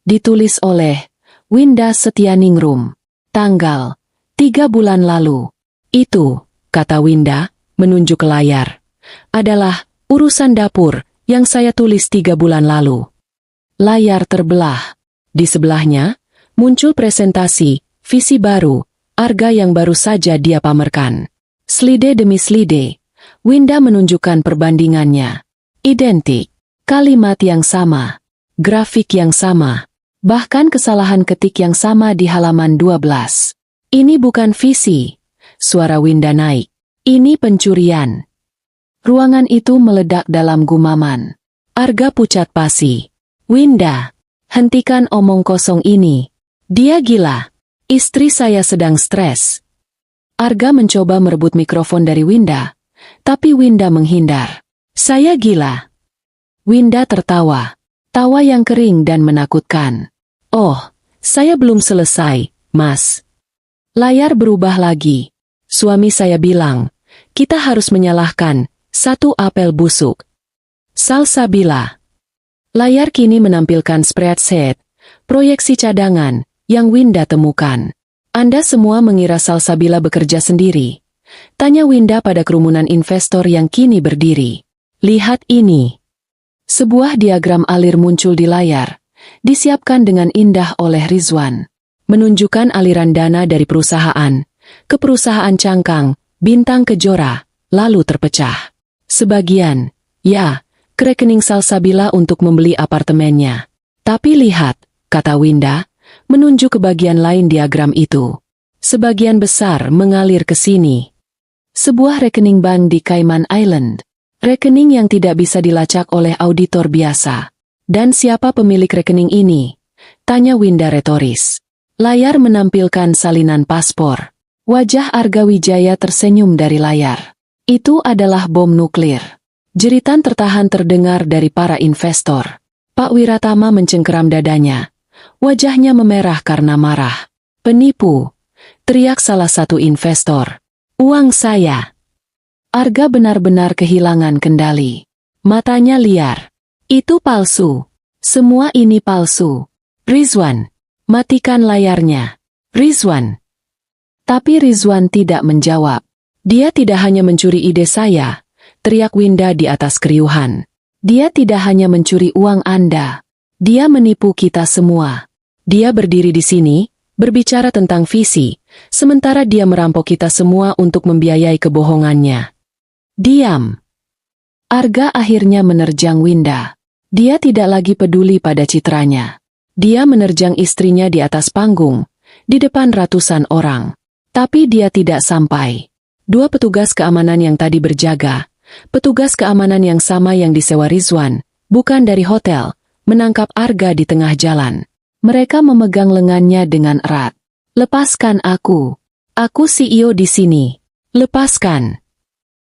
Ditulis oleh Winda Setianingrum. Tanggal 3 bulan lalu. Itu, kata Winda, menunjuk ke layar, adalah urusan dapur yang saya tulis 3 bulan lalu. Layar terbelah. Di sebelahnya, muncul presentasi, visi baru, Arga yang baru saja dia pamerkan. Slide demi slide, Winda menunjukkan perbandingannya. Identik, kalimat yang sama, grafik yang sama, bahkan kesalahan ketik yang sama di halaman 12. Ini bukan visi, suara Winda naik. Ini pencurian. Ruangan itu meledak dalam gumaman. Arga pucat pasi. Winda, hentikan omong kosong ini. Dia gila. Istri saya sedang stres. Arga mencoba merebut mikrofon dari Winda, tapi Winda menghindar. Saya gila. Winda tertawa. Tawa yang kering dan menakutkan. Oh, saya belum selesai, Mas. Layar berubah lagi. Suami saya bilang, kita harus menyalahkan satu apel busuk. Salsabila. Layar kini menampilkan spreadsheet, proyeksi cadangan, yang Winda temukan. Anda semua mengira Salsabila bekerja sendiri? Tanya Winda pada kerumunan investor yang kini berdiri. Lihat ini. Sebuah diagram alir muncul di layar, disiapkan dengan indah oleh Rizwan. Menunjukkan aliran dana dari perusahaan, ke perusahaan cangkang, Bintang Kejora, lalu terpecah. Sebagian, ya, ke rekening Salsabila untuk membeli apartemennya. Tapi lihat, kata Winda, menunjuk ke bagian lain diagram itu. Sebagian besar mengalir ke sini. Sebuah rekening bank di Cayman Island. Rekening yang tidak bisa dilacak oleh auditor biasa. Dan siapa pemilik rekening ini? Tanya Winda retoris. Layar menampilkan salinan paspor. Wajah Arga Wijaya tersenyum dari layar. Itu adalah bom nuklir. Jeritan tertahan terdengar dari para investor. Pak Wiratama mencengkeram dadanya. Wajahnya memerah karena marah. Penipu, teriak salah satu investor. Uang saya. Arga benar-benar kehilangan kendali. Matanya liar. Itu palsu. Semua ini palsu. Rizwan, matikan layarnya. Rizwan. Tapi Rizwan tidak menjawab. Dia tidak hanya mencuri ide saya, teriak Winda di atas keriuhan. Dia tidak hanya mencuri uang Anda. Dia menipu kita semua. Dia berdiri di sini, berbicara tentang visi, sementara dia merampok kita semua untuk membiayai kebohongannya. Diam. Arga akhirnya menerjang Winda. Dia tidak lagi peduli pada citranya. Dia menerjang istrinya di atas panggung, di depan ratusan orang. Tapi dia tidak sampai. Dua petugas keamanan yang tadi berjaga, petugas keamanan yang sama yang disewa Rizwan, bukan dari hotel, menangkap Arga di tengah jalan. Mereka memegang lengannya dengan erat. Lepaskan aku. Aku CEO di sini. Lepaskan.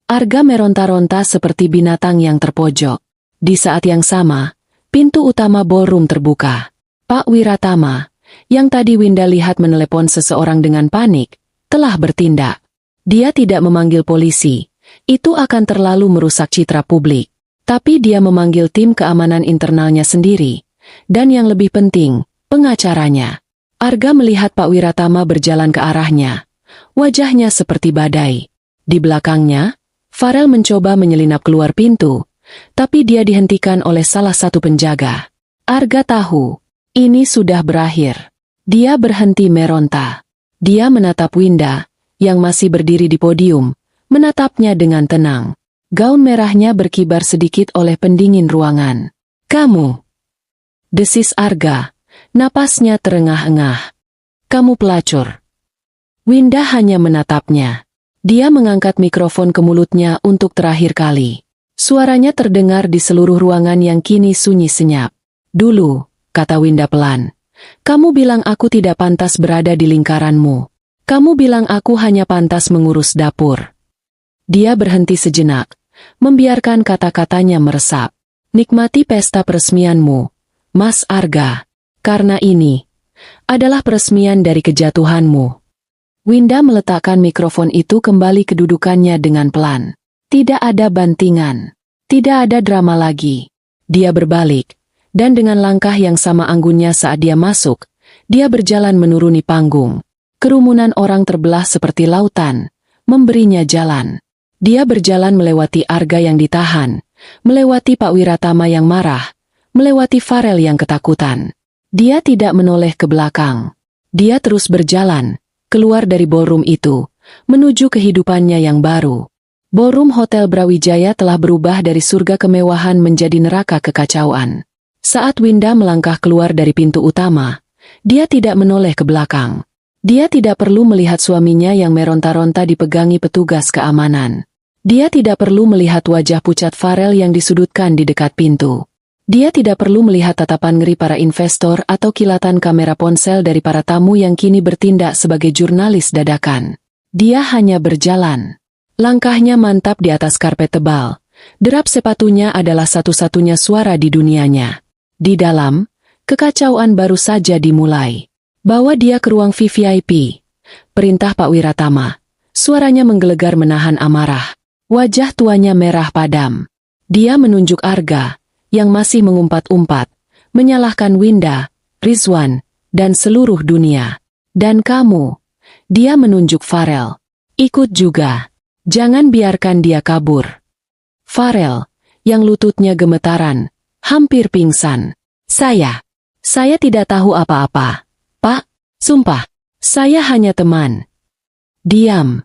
Arga meronta-ronta seperti binatang yang terpojok. Di saat yang sama, pintu utama ballroom terbuka. Pak Wiratama, yang tadi Winda lihat menelepon seseorang dengan panik, telah bertindak. Dia tidak memanggil polisi. Itu akan terlalu merusak citra publik. Tapi dia memanggil tim keamanan internalnya sendiri. Dan yang lebih penting, pengacaranya. Arga melihat Pak Wiratama berjalan ke arahnya. Wajahnya seperti badai. Di belakangnya, Farel mencoba menyelinap keluar pintu, tapi dia dihentikan oleh salah satu penjaga. Arga tahu, ini sudah berakhir. Dia berhenti meronta. Dia menatap Winda, yang masih berdiri di podium, menatapnya dengan tenang. Gaun merahnya berkibar sedikit oleh pendingin ruangan. Kamu. Desis Arga. Napasnya terengah-engah. Kamu pelacur. Winda hanya menatapnya. Dia mengangkat mikrofon ke mulutnya untuk terakhir kali. Suaranya terdengar di seluruh ruangan yang kini sunyi senyap. Dulu, kata Winda pelan, kamu bilang aku tidak pantas berada di lingkaranmu. Kamu bilang aku hanya pantas mengurus dapur. Dia berhenti sejenak, membiarkan kata-katanya meresap. Nikmati pesta peresmianmu, Mas Arga. Karena ini adalah peresmian dari kejatuhanmu. Winda meletakkan mikrofon itu kembali kedudukannya dengan pelan. Tidak ada bantingan. Tidak ada drama lagi. Dia berbalik, dan dengan langkah yang sama anggunnya saat dia masuk, dia berjalan menuruni panggung. Kerumunan orang terbelah seperti lautan, memberinya jalan. Dia berjalan melewati Arga yang ditahan, melewati Pak Wiratama yang marah, melewati Farel yang ketakutan. Dia tidak menoleh ke belakang. Dia terus berjalan, keluar dari ballroom itu, menuju kehidupannya yang baru. Ballroom Hotel Brawijaya telah berubah dari surga kemewahan menjadi neraka kekacauan. Saat Winda melangkah keluar dari pintu utama, dia tidak menoleh ke belakang. Dia tidak perlu melihat suaminya yang meronta-ronta dipegangi petugas keamanan. Dia tidak perlu melihat wajah pucat Farel yang disudutkan di dekat pintu. Dia tidak perlu melihat tatapan ngeri para investor atau kilatan kamera ponsel dari para tamu yang kini bertindak sebagai jurnalis dadakan. Dia hanya berjalan. Langkahnya mantap di atas karpet tebal. Derap sepatunya adalah satu-satunya suara di dunianya. Di dalam, kekacauan baru saja dimulai. Bawa dia ke ruang VVIP. Perintah Pak Wiratama. Suaranya menggelegar menahan amarah. Wajah tuanya merah padam. Dia menunjuk Arga, yang masih mengumpat-umpat, menyalahkan Winda, Rizwan, dan seluruh dunia. Dan kamu. Dia menunjuk Farel. Ikut juga. Jangan biarkan dia kabur. Farel, yang lututnya gemetaran, hampir pingsan. Saya tidak tahu apa-apa. Pak, sumpah, saya hanya teman. Diam,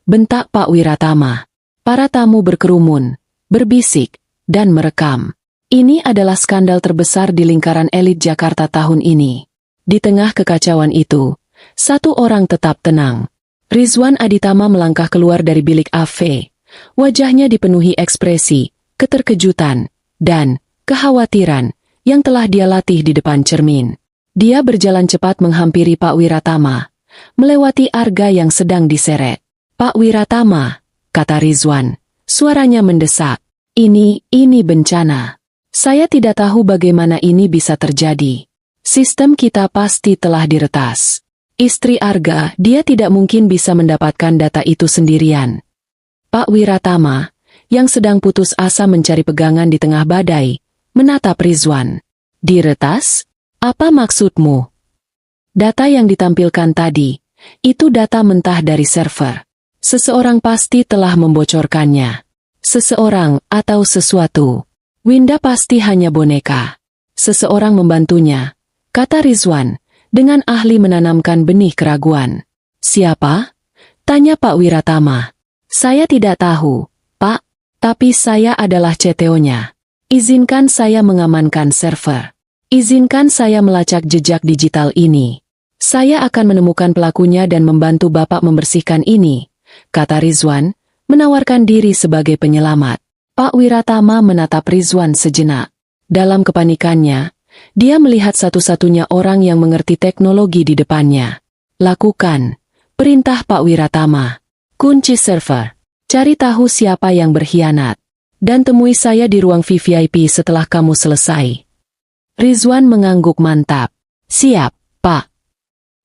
bentak Pak Wiratama. Para tamu berkerumun, berbisik, dan merekam. Ini adalah skandal terbesar di lingkaran elit Jakarta tahun ini. Di tengah kekacauan itu, satu orang tetap tenang. Rizwan Aditama melangkah keluar dari bilik AV. Wajahnya dipenuhi ekspresi, keterkejutan, dan kekhawatiran yang telah dia latih di depan cermin. Dia berjalan cepat menghampiri Pak Wiratama, melewati Arga yang sedang diseret. "Pak Wiratama," kata Rizwan, suaranya mendesak. Ini bencana. Saya tidak tahu bagaimana ini bisa terjadi. Sistem kita pasti telah diretas. Istri Arga, dia tidak mungkin bisa mendapatkan data itu sendirian." Pak Wiratama, yang sedang putus asa mencari pegangan di tengah badai, menatap Rizwan. "Diretas? Apa maksudmu?" "Data yang ditampilkan tadi, itu data mentah dari server. Seseorang pasti telah membocorkannya. Seseorang atau sesuatu. Winda pasti hanya boneka. Seseorang membantunya," kata Rizwan, dengan ahli menanamkan benih keraguan. "Siapa?" tanya Pak Wiratama. "Saya tidak tahu, Pak, tapi saya adalah CTO-nya. Izinkan saya mengamankan server. Izinkan saya melacak jejak digital ini. Saya akan menemukan pelakunya dan membantu Bapak membersihkan ini," kata Rizwan, menawarkan diri sebagai penyelamat. Pak Wiratama menatap Rizwan sejenak. Dalam kepanikannya, dia melihat satu-satunya orang yang mengerti teknologi di depannya. "Lakukan," perintah Pak Wiratama. "Kunci server. Cari tahu siapa yang berkhianat. Dan temui saya di ruang VVIP setelah kamu selesai." Rizwan mengangguk mantap. "Siap, Pak."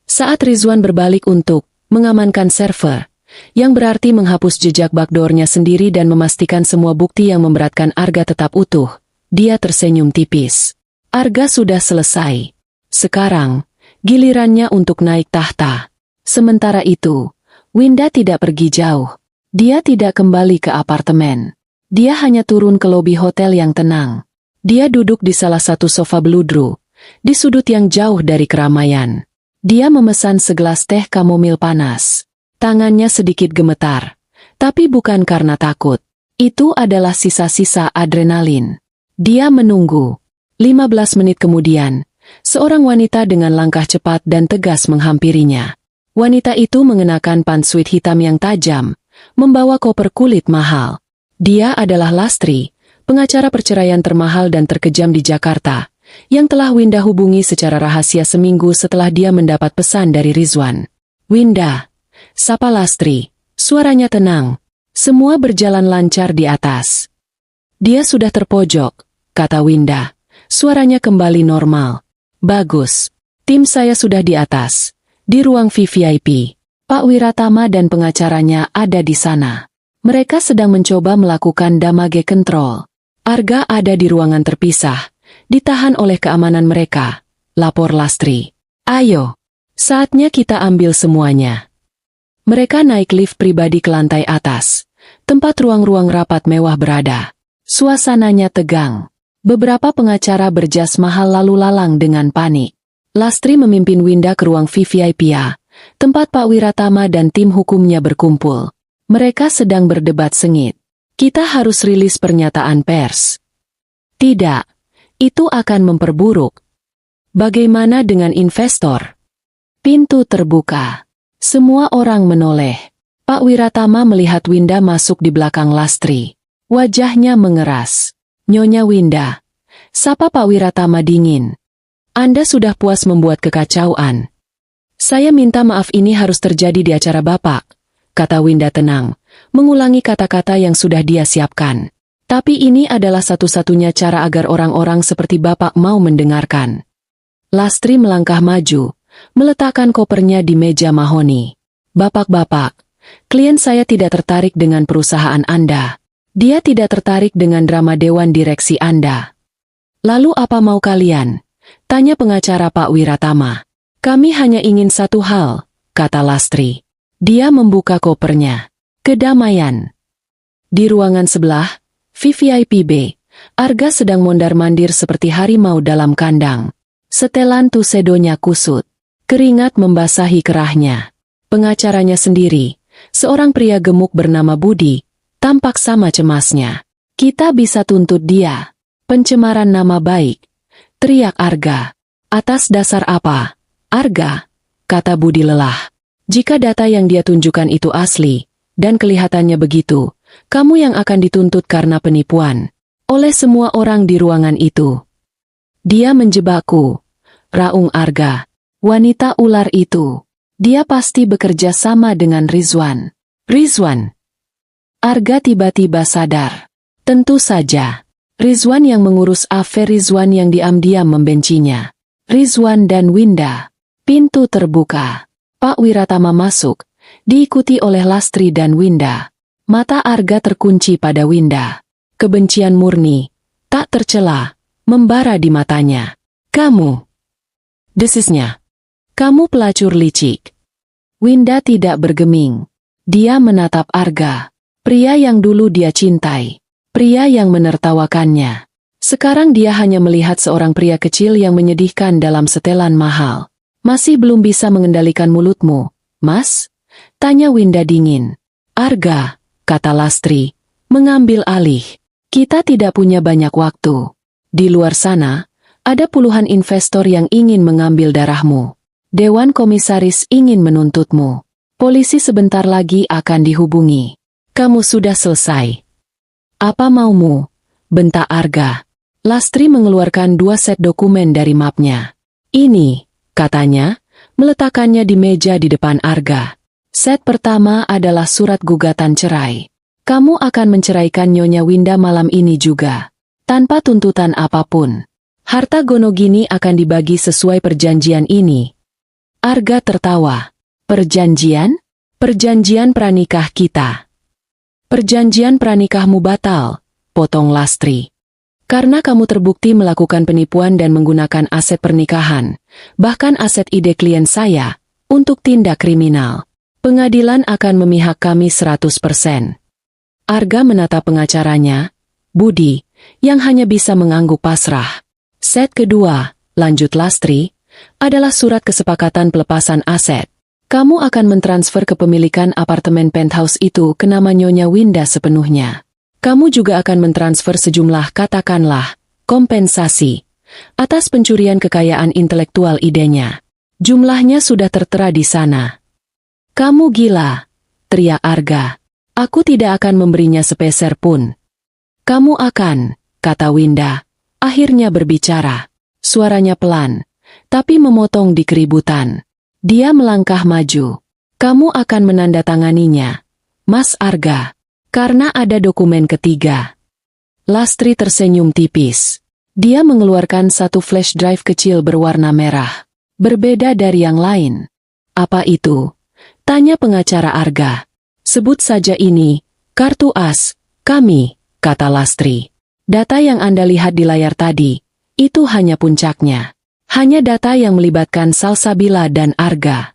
Saat Rizwan berbalik untuk mengamankan server, yang berarti menghapus jejak backdoornya sendiri dan memastikan semua bukti yang memberatkan Arga tetap utuh, dia tersenyum tipis. Arga sudah selesai. Sekarang, gilirannya untuk naik tahta. Sementara itu, Winda tidak pergi jauh. Dia tidak kembali ke apartemen. Dia hanya turun ke lobi hotel yang tenang. Dia duduk di salah satu sofa beludru, di sudut yang jauh dari keramaian. Dia memesan segelas teh kamomil panas. Tangannya sedikit gemetar, tapi bukan karena takut. Itu adalah sisa-sisa adrenalin. Dia menunggu. 15 menit kemudian, seorang wanita dengan langkah cepat dan tegas menghampirinya. Wanita itu mengenakan pantsuit hitam yang tajam, membawa koper kulit mahal. Dia adalah Lastri, pengacara perceraian termahal dan terkejam di Jakarta, yang telah Winda hubungi secara rahasia seminggu setelah dia mendapat pesan dari Rizwan. "Winda," sapa Lastri, suaranya tenang. "Semua berjalan lancar di atas." "Dia sudah terpojok," kata Winda. Suaranya kembali normal. "Bagus. Tim saya sudah di atas, di ruang VVIP. Pak Wiratama dan pengacaranya ada di sana. Mereka sedang mencoba melakukan damage control. Arga ada di ruangan terpisah, ditahan oleh keamanan mereka," lapor Lastri. "Ayo, saatnya kita ambil semuanya." Mereka naik lift pribadi ke lantai atas, tempat ruang-ruang rapat mewah berada. Suasananya tegang. Beberapa pengacara berjas mahal lalu lalang dengan panik. Lastri memimpin Winda ke ruang VVIP-A, tempat Pak Wiratama dan tim hukumnya berkumpul. Mereka sedang berdebat sengit. "Kita harus rilis pernyataan pers." "Tidak, itu akan memperburuk." "Bagaimana dengan investor?" Pintu terbuka. Semua orang menoleh. Pak Wiratama melihat Winda masuk di belakang Lastri. Wajahnya mengeras. "Nyonya Winda," sapa Pak Wiratama dingin. "Anda sudah puas membuat kekacauan." "Saya minta maaf, ini harus terjadi di acara Bapak," kata Winda tenang, mengulangi kata-kata yang sudah dia siapkan. "Tapi ini adalah satu-satunya cara agar orang-orang seperti Bapak mau mendengarkan." Lastri melangkah maju, meletakkan kopernya di meja mahoni. "Bapak-bapak, klien saya tidak tertarik dengan perusahaan Anda. Dia tidak tertarik dengan drama dewan direksi Anda." "Lalu apa mau kalian?" tanya pengacara Pak Wiratama. "Kami hanya ingin satu hal," kata Lastri. Dia membuka kopernya. "Kedamaian." Di ruangan sebelah, VVIP B, Arga sedang mondar-mandir seperti harimau dalam kandang. Setelan tusedonya kusut. Keringat membasahi kerahnya. Pengacaranya sendiri, seorang pria gemuk bernama Budi, tampak sama cemasnya. "Kita bisa tuntut dia. Pencemaran nama baik," teriak Arga. "Atas dasar apa?" Arga, kata Budi lelah. Jika data yang dia tunjukkan itu asli, dan kelihatannya begitu, kamu yang akan dituntut karena penipuan oleh semua orang di ruangan itu. Dia menjebakku, raung Arga. Wanita ular itu. Dia pasti bekerja sama dengan Rizwan. Rizwan. Arga tiba-tiba sadar. Tentu saja. Rizwan yang mengurus afer, Rizwan yang diam-diam membencinya. Rizwan dan Winda. Pintu terbuka. Pak Wiratama masuk, diikuti oleh Lastri dan Winda. Mata Arga terkunci pada Winda. Kebencian murni, tak tercela, membara di matanya. Kamu. Desisnya. Kamu pelacur licik. Winda tidak bergeming. Dia menatap Arga. Pria yang dulu dia cintai. Pria yang menertawakannya. Sekarang dia hanya melihat seorang pria kecil yang menyedihkan dalam setelan mahal. Masih belum bisa mengendalikan mulutmu, Mas? Tanya Winda dingin. Arga, kata Lastri, mengambil alih. Kita tidak punya banyak waktu. Di luar sana, ada puluhan investor yang ingin mengambil darahmu. Dewan Komisaris ingin menuntutmu. Polisi sebentar lagi akan dihubungi. Kamu sudah selesai. Apa maumu? Bentak Arga. Lastri mengeluarkan 2 set dokumen dari mapnya. Ini, katanya, meletakkannya di meja di depan Arga. Set pertama adalah surat gugatan cerai. Kamu akan menceraikan Nyonya Winda malam ini juga. Tanpa tuntutan apapun. Harta Gonogini akan dibagi sesuai perjanjian ini. Arga tertawa. Perjanjian? Perjanjian pranikah kita. Perjanjian pranikahmu batal, potong Lastri. Karena kamu terbukti melakukan penipuan dan menggunakan aset pernikahan, bahkan aset ide klien saya, untuk tindak kriminal. Pengadilan akan memihak kami 100%. Arga menatap pengacaranya, Budi, yang hanya bisa mengangguk pasrah. Set kedua, lanjut Lastri, adalah surat kesepakatan pelepasan aset. Kamu akan mentransfer kepemilikan apartemen penthouse itu ke nama Nyonya Winda sepenuhnya. Kamu juga akan mentransfer sejumlah katakanlah kompensasi atas pencurian kekayaan intelektual idenya. Jumlahnya sudah tertera di sana. Kamu gila, teriak Arga. Aku tidak akan memberinya sepeser pun. Kamu akan, kata Winda, akhirnya berbicara. Suaranya pelan, tapi memotong di keributan. Dia melangkah maju. Kamu akan menandatanganinya, Mas Arga. Karena ada dokumen ketiga. Lastri tersenyum tipis. Dia mengeluarkan satu flash drive kecil berwarna merah. Berbeda dari yang lain. Apa itu? Tanya pengacara Arga. Sebut saja ini, kartu as, kami, kata Lastri. Data yang Anda lihat di layar tadi, itu hanya puncaknya. Hanya data yang melibatkan Salsabila dan Arga.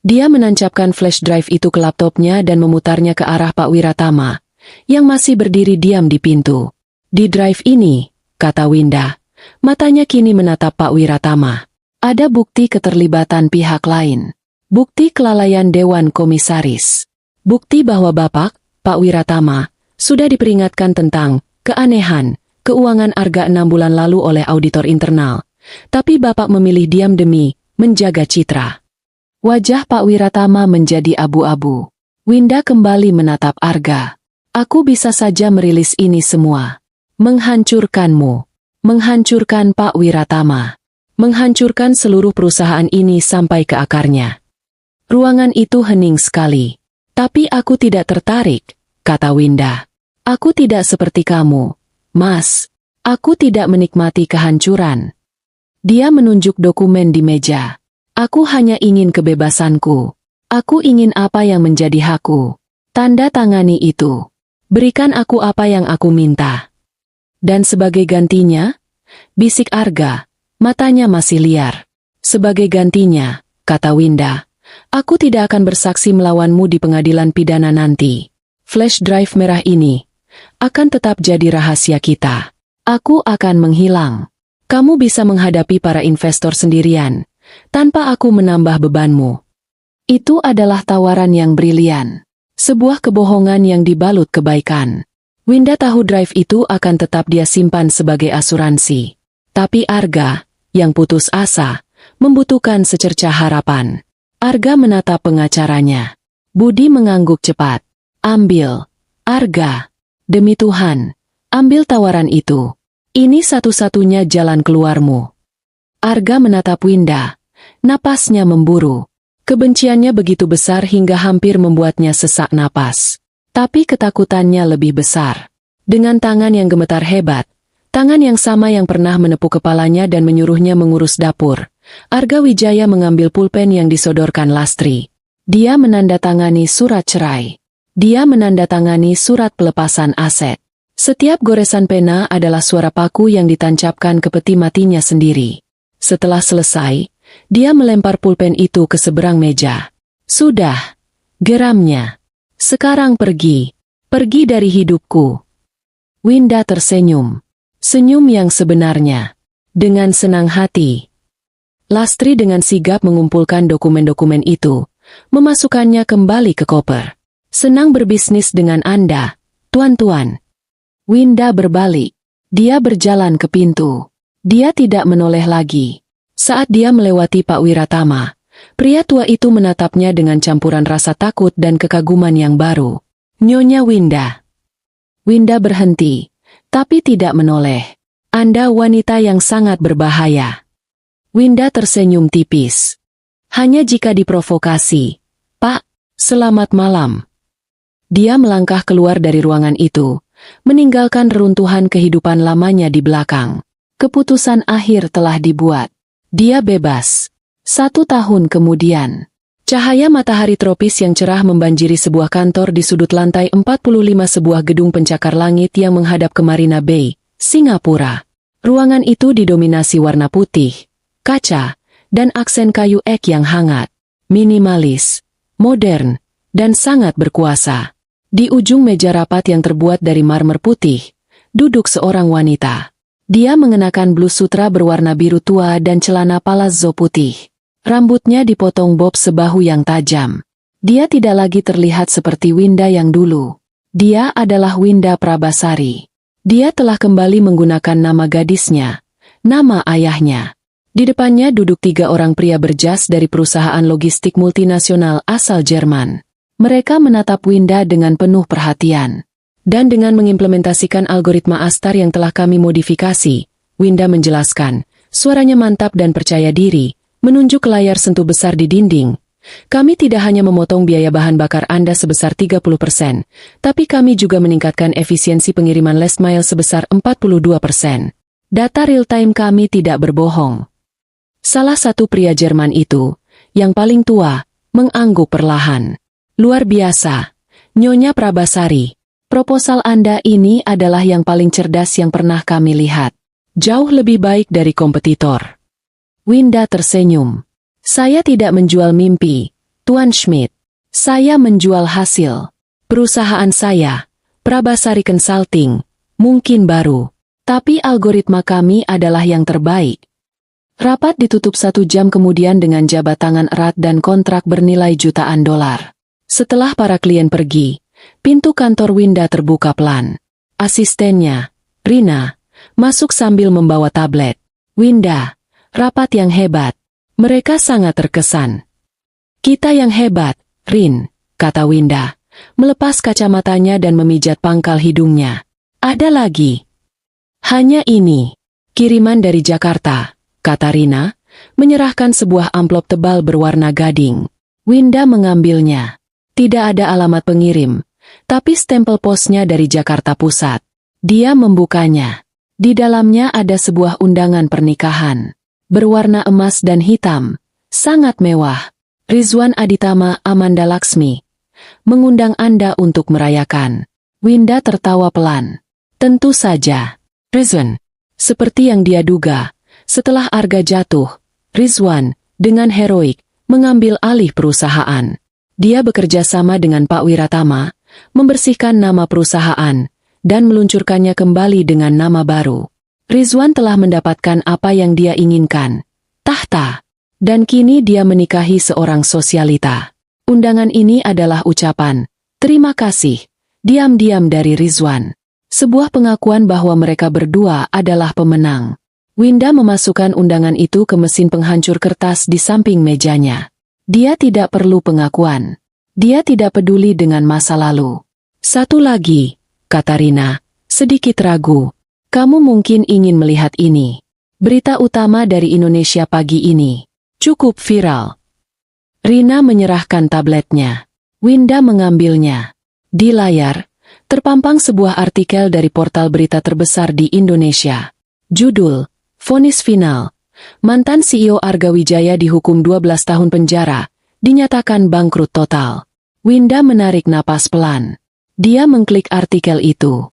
Dia menancapkan flash drive itu ke laptopnya dan memutarnya ke arah Pak Wiratama, yang masih berdiri diam di pintu. Di drive ini, kata Winda, matanya kini menatap Pak Wiratama. Ada bukti keterlibatan pihak lain. Bukti kelalaian Dewan Komisaris. Bukti bahwa Bapak, Pak Wiratama, sudah diperingatkan tentang keanehan keuangan Arga 6 bulan lalu oleh auditor internal. Tapi Bapak memilih diam demi menjaga citra. Wajah Pak Wiratama menjadi abu-abu. Winda kembali menatap Arga. Aku bisa saja merilis ini semua. Menghancurkanmu. Menghancurkan Pak Wiratama. Menghancurkan seluruh perusahaan ini sampai ke akarnya. Ruangan itu hening sekali. Tapi aku tidak tertarik, kata Winda. Aku tidak seperti kamu, Mas. Aku tidak menikmati kehancuran. Dia menunjuk dokumen di meja. Aku hanya ingin kebebasanku. Aku ingin apa yang menjadi hakku. Tanda tangani itu. Berikan aku apa yang aku minta. Dan sebagai gantinya, bisik Arga, matanya masih liar. Sebagai gantinya, kata Winda, aku tidak akan bersaksi melawanmu di pengadilan pidana nanti. Flash drive merah ini akan tetap jadi rahasia kita. Aku akan menghilang. Kamu bisa menghadapi para investor sendirian, tanpa aku menambah bebanmu. Itu adalah tawaran yang brilian. Sebuah kebohongan yang dibalut kebaikan. Winda tahu drive itu akan tetap dia simpan sebagai asuransi. Tapi Arga, yang putus asa, membutuhkan secercah harapan. Arga menatap pengacaranya. Budi mengangguk cepat. Ambil. Arga. Demi Tuhan, ambil tawaran itu. Ini satu-satunya jalan keluarmu. Arga menatap Winda. Napasnya memburu. Kebenciannya begitu besar hingga hampir membuatnya sesak napas. Tapi ketakutannya lebih besar. Dengan tangan yang gemetar hebat, tangan yang sama yang pernah menepuk kepalanya dan menyuruhnya mengurus dapur, Arga Wijaya mengambil pulpen yang disodorkan Lastri. Dia menandatangani surat cerai. Dia menandatangani surat pelepasan aset. Setiap goresan pena adalah suara paku yang ditancapkan ke peti matinya sendiri. Setelah selesai, dia melempar pulpen itu ke seberang meja. Sudah, geramnya. Sekarang pergi. Pergi dari hidupku. Winda tersenyum. Senyum yang sebenarnya. Dengan senang hati. Lastri dengan sigap mengumpulkan dokumen-dokumen itu, memasukkannya kembali ke koper. Senang berbisnis dengan Anda, tuan-tuan. Winda berbalik. Dia berjalan ke pintu. Dia tidak menoleh lagi. Saat dia melewati Pak Wiratama, pria tua itu menatapnya dengan campuran rasa takut dan kekaguman yang baru. Nyonya Winda. Winda berhenti, tapi tidak menoleh. Anda wanita yang sangat berbahaya. Winda tersenyum tipis. Hanya jika diprovokasi. Pak, selamat malam. Dia melangkah keluar dari ruangan itu, meninggalkan reruntuhan kehidupan lamanya di belakang. Keputusan akhir telah dibuat. Dia bebas. 1 tahun kemudian. Cahaya matahari tropis yang cerah membanjiri sebuah kantor di sudut lantai 45 sebuah gedung pencakar langit yang menghadap ke Marina Bay, Singapura. Ruangan itu didominasi warna putih, kaca, dan aksen kayu ek yang hangat, minimalis, modern, dan sangat berkuasa. Di ujung meja rapat yang terbuat dari marmer putih, duduk seorang wanita. Dia mengenakan blus sutra berwarna biru tua dan celana palazzo putih. Rambutnya dipotong bob sebahu yang tajam. Dia tidak lagi terlihat seperti Winda yang dulu. Dia adalah Winda Prabasari. Dia telah kembali menggunakan nama gadisnya, nama ayahnya. Di depannya duduk 3 orang pria berjas dari perusahaan logistik multinasional asal Jerman. Mereka menatap Winda dengan penuh perhatian. Dan dengan mengimplementasikan algoritma Astar yang telah kami modifikasi, Winda menjelaskan, suaranya mantap dan percaya diri, menunjuk ke layar sentuh besar di dinding. Kami tidak hanya memotong biaya bahan bakar Anda sebesar 30%, tapi kami juga meningkatkan efisiensi pengiriman last mile sebesar 42%. Data real-time kami tidak berbohong. Salah satu pria Jerman itu, yang paling tua, mengangguk perlahan. Luar biasa, Nyonya Prabasari. Proposal Anda ini adalah yang paling cerdas yang pernah kami lihat. Jauh lebih baik dari kompetitor. Winda tersenyum. Saya tidak menjual mimpi, Tuan Schmidt. Saya menjual hasil. Perusahaan saya, Prabasari Consulting, mungkin baru, tapi algoritma kami adalah yang terbaik. Rapat ditutup 1 jam kemudian dengan jabat tangan erat dan kontrak bernilai jutaan dolar. Setelah para klien pergi, pintu kantor Winda terbuka pelan. Asistennya, Rina, masuk sambil membawa tablet. Winda, rapat yang hebat. Mereka sangat terkesan. Kita yang hebat, Rin, kata Winda, melepas kacamatanya dan memijat pangkal hidungnya. Ada lagi. Hanya ini. Kiriman dari Jakarta, kata Rina, menyerahkan sebuah amplop tebal berwarna gading. Winda mengambilnya. Tidak ada alamat pengirim, tapi stempel posnya dari Jakarta Pusat. Dia membukanya. Di dalamnya ada sebuah undangan pernikahan. Berwarna emas dan hitam. Sangat mewah. Rizwan Aditama Amanda Laksmi. Mengundang Anda untuk merayakan. Winda tertawa pelan. Tentu saja. Rizwan. Seperti yang dia duga. Setelah Arga jatuh, Rizwan, dengan heroik, mengambil alih perusahaan. Dia bekerja sama dengan Pak Wiratama, membersihkan nama perusahaan, dan meluncurkannya kembali dengan nama baru. Rizwan telah mendapatkan apa yang dia inginkan, tahta, dan kini dia menikahi seorang sosialita. Undangan ini adalah ucapan, terima kasih, diam-diam dari Rizwan. Sebuah pengakuan bahwa mereka berdua adalah pemenang. Winda memasukkan undangan itu ke mesin penghancur kertas di samping mejanya. Dia tidak perlu pengakuan. Dia tidak peduli dengan masa lalu. Satu lagi, kata Rina, sedikit ragu. Kamu mungkin ingin melihat ini. Berita utama dari Indonesia pagi ini. Cukup viral. Rina menyerahkan tabletnya. Winda mengambilnya. Di layar, terpampang sebuah artikel dari portal berita terbesar di Indonesia. Judul, Vonis Final. Mantan CEO Arga Wijaya dihukum 12 tahun penjara, dinyatakan bangkrut total. Winda menarik napas pelan. Dia mengklik artikel itu.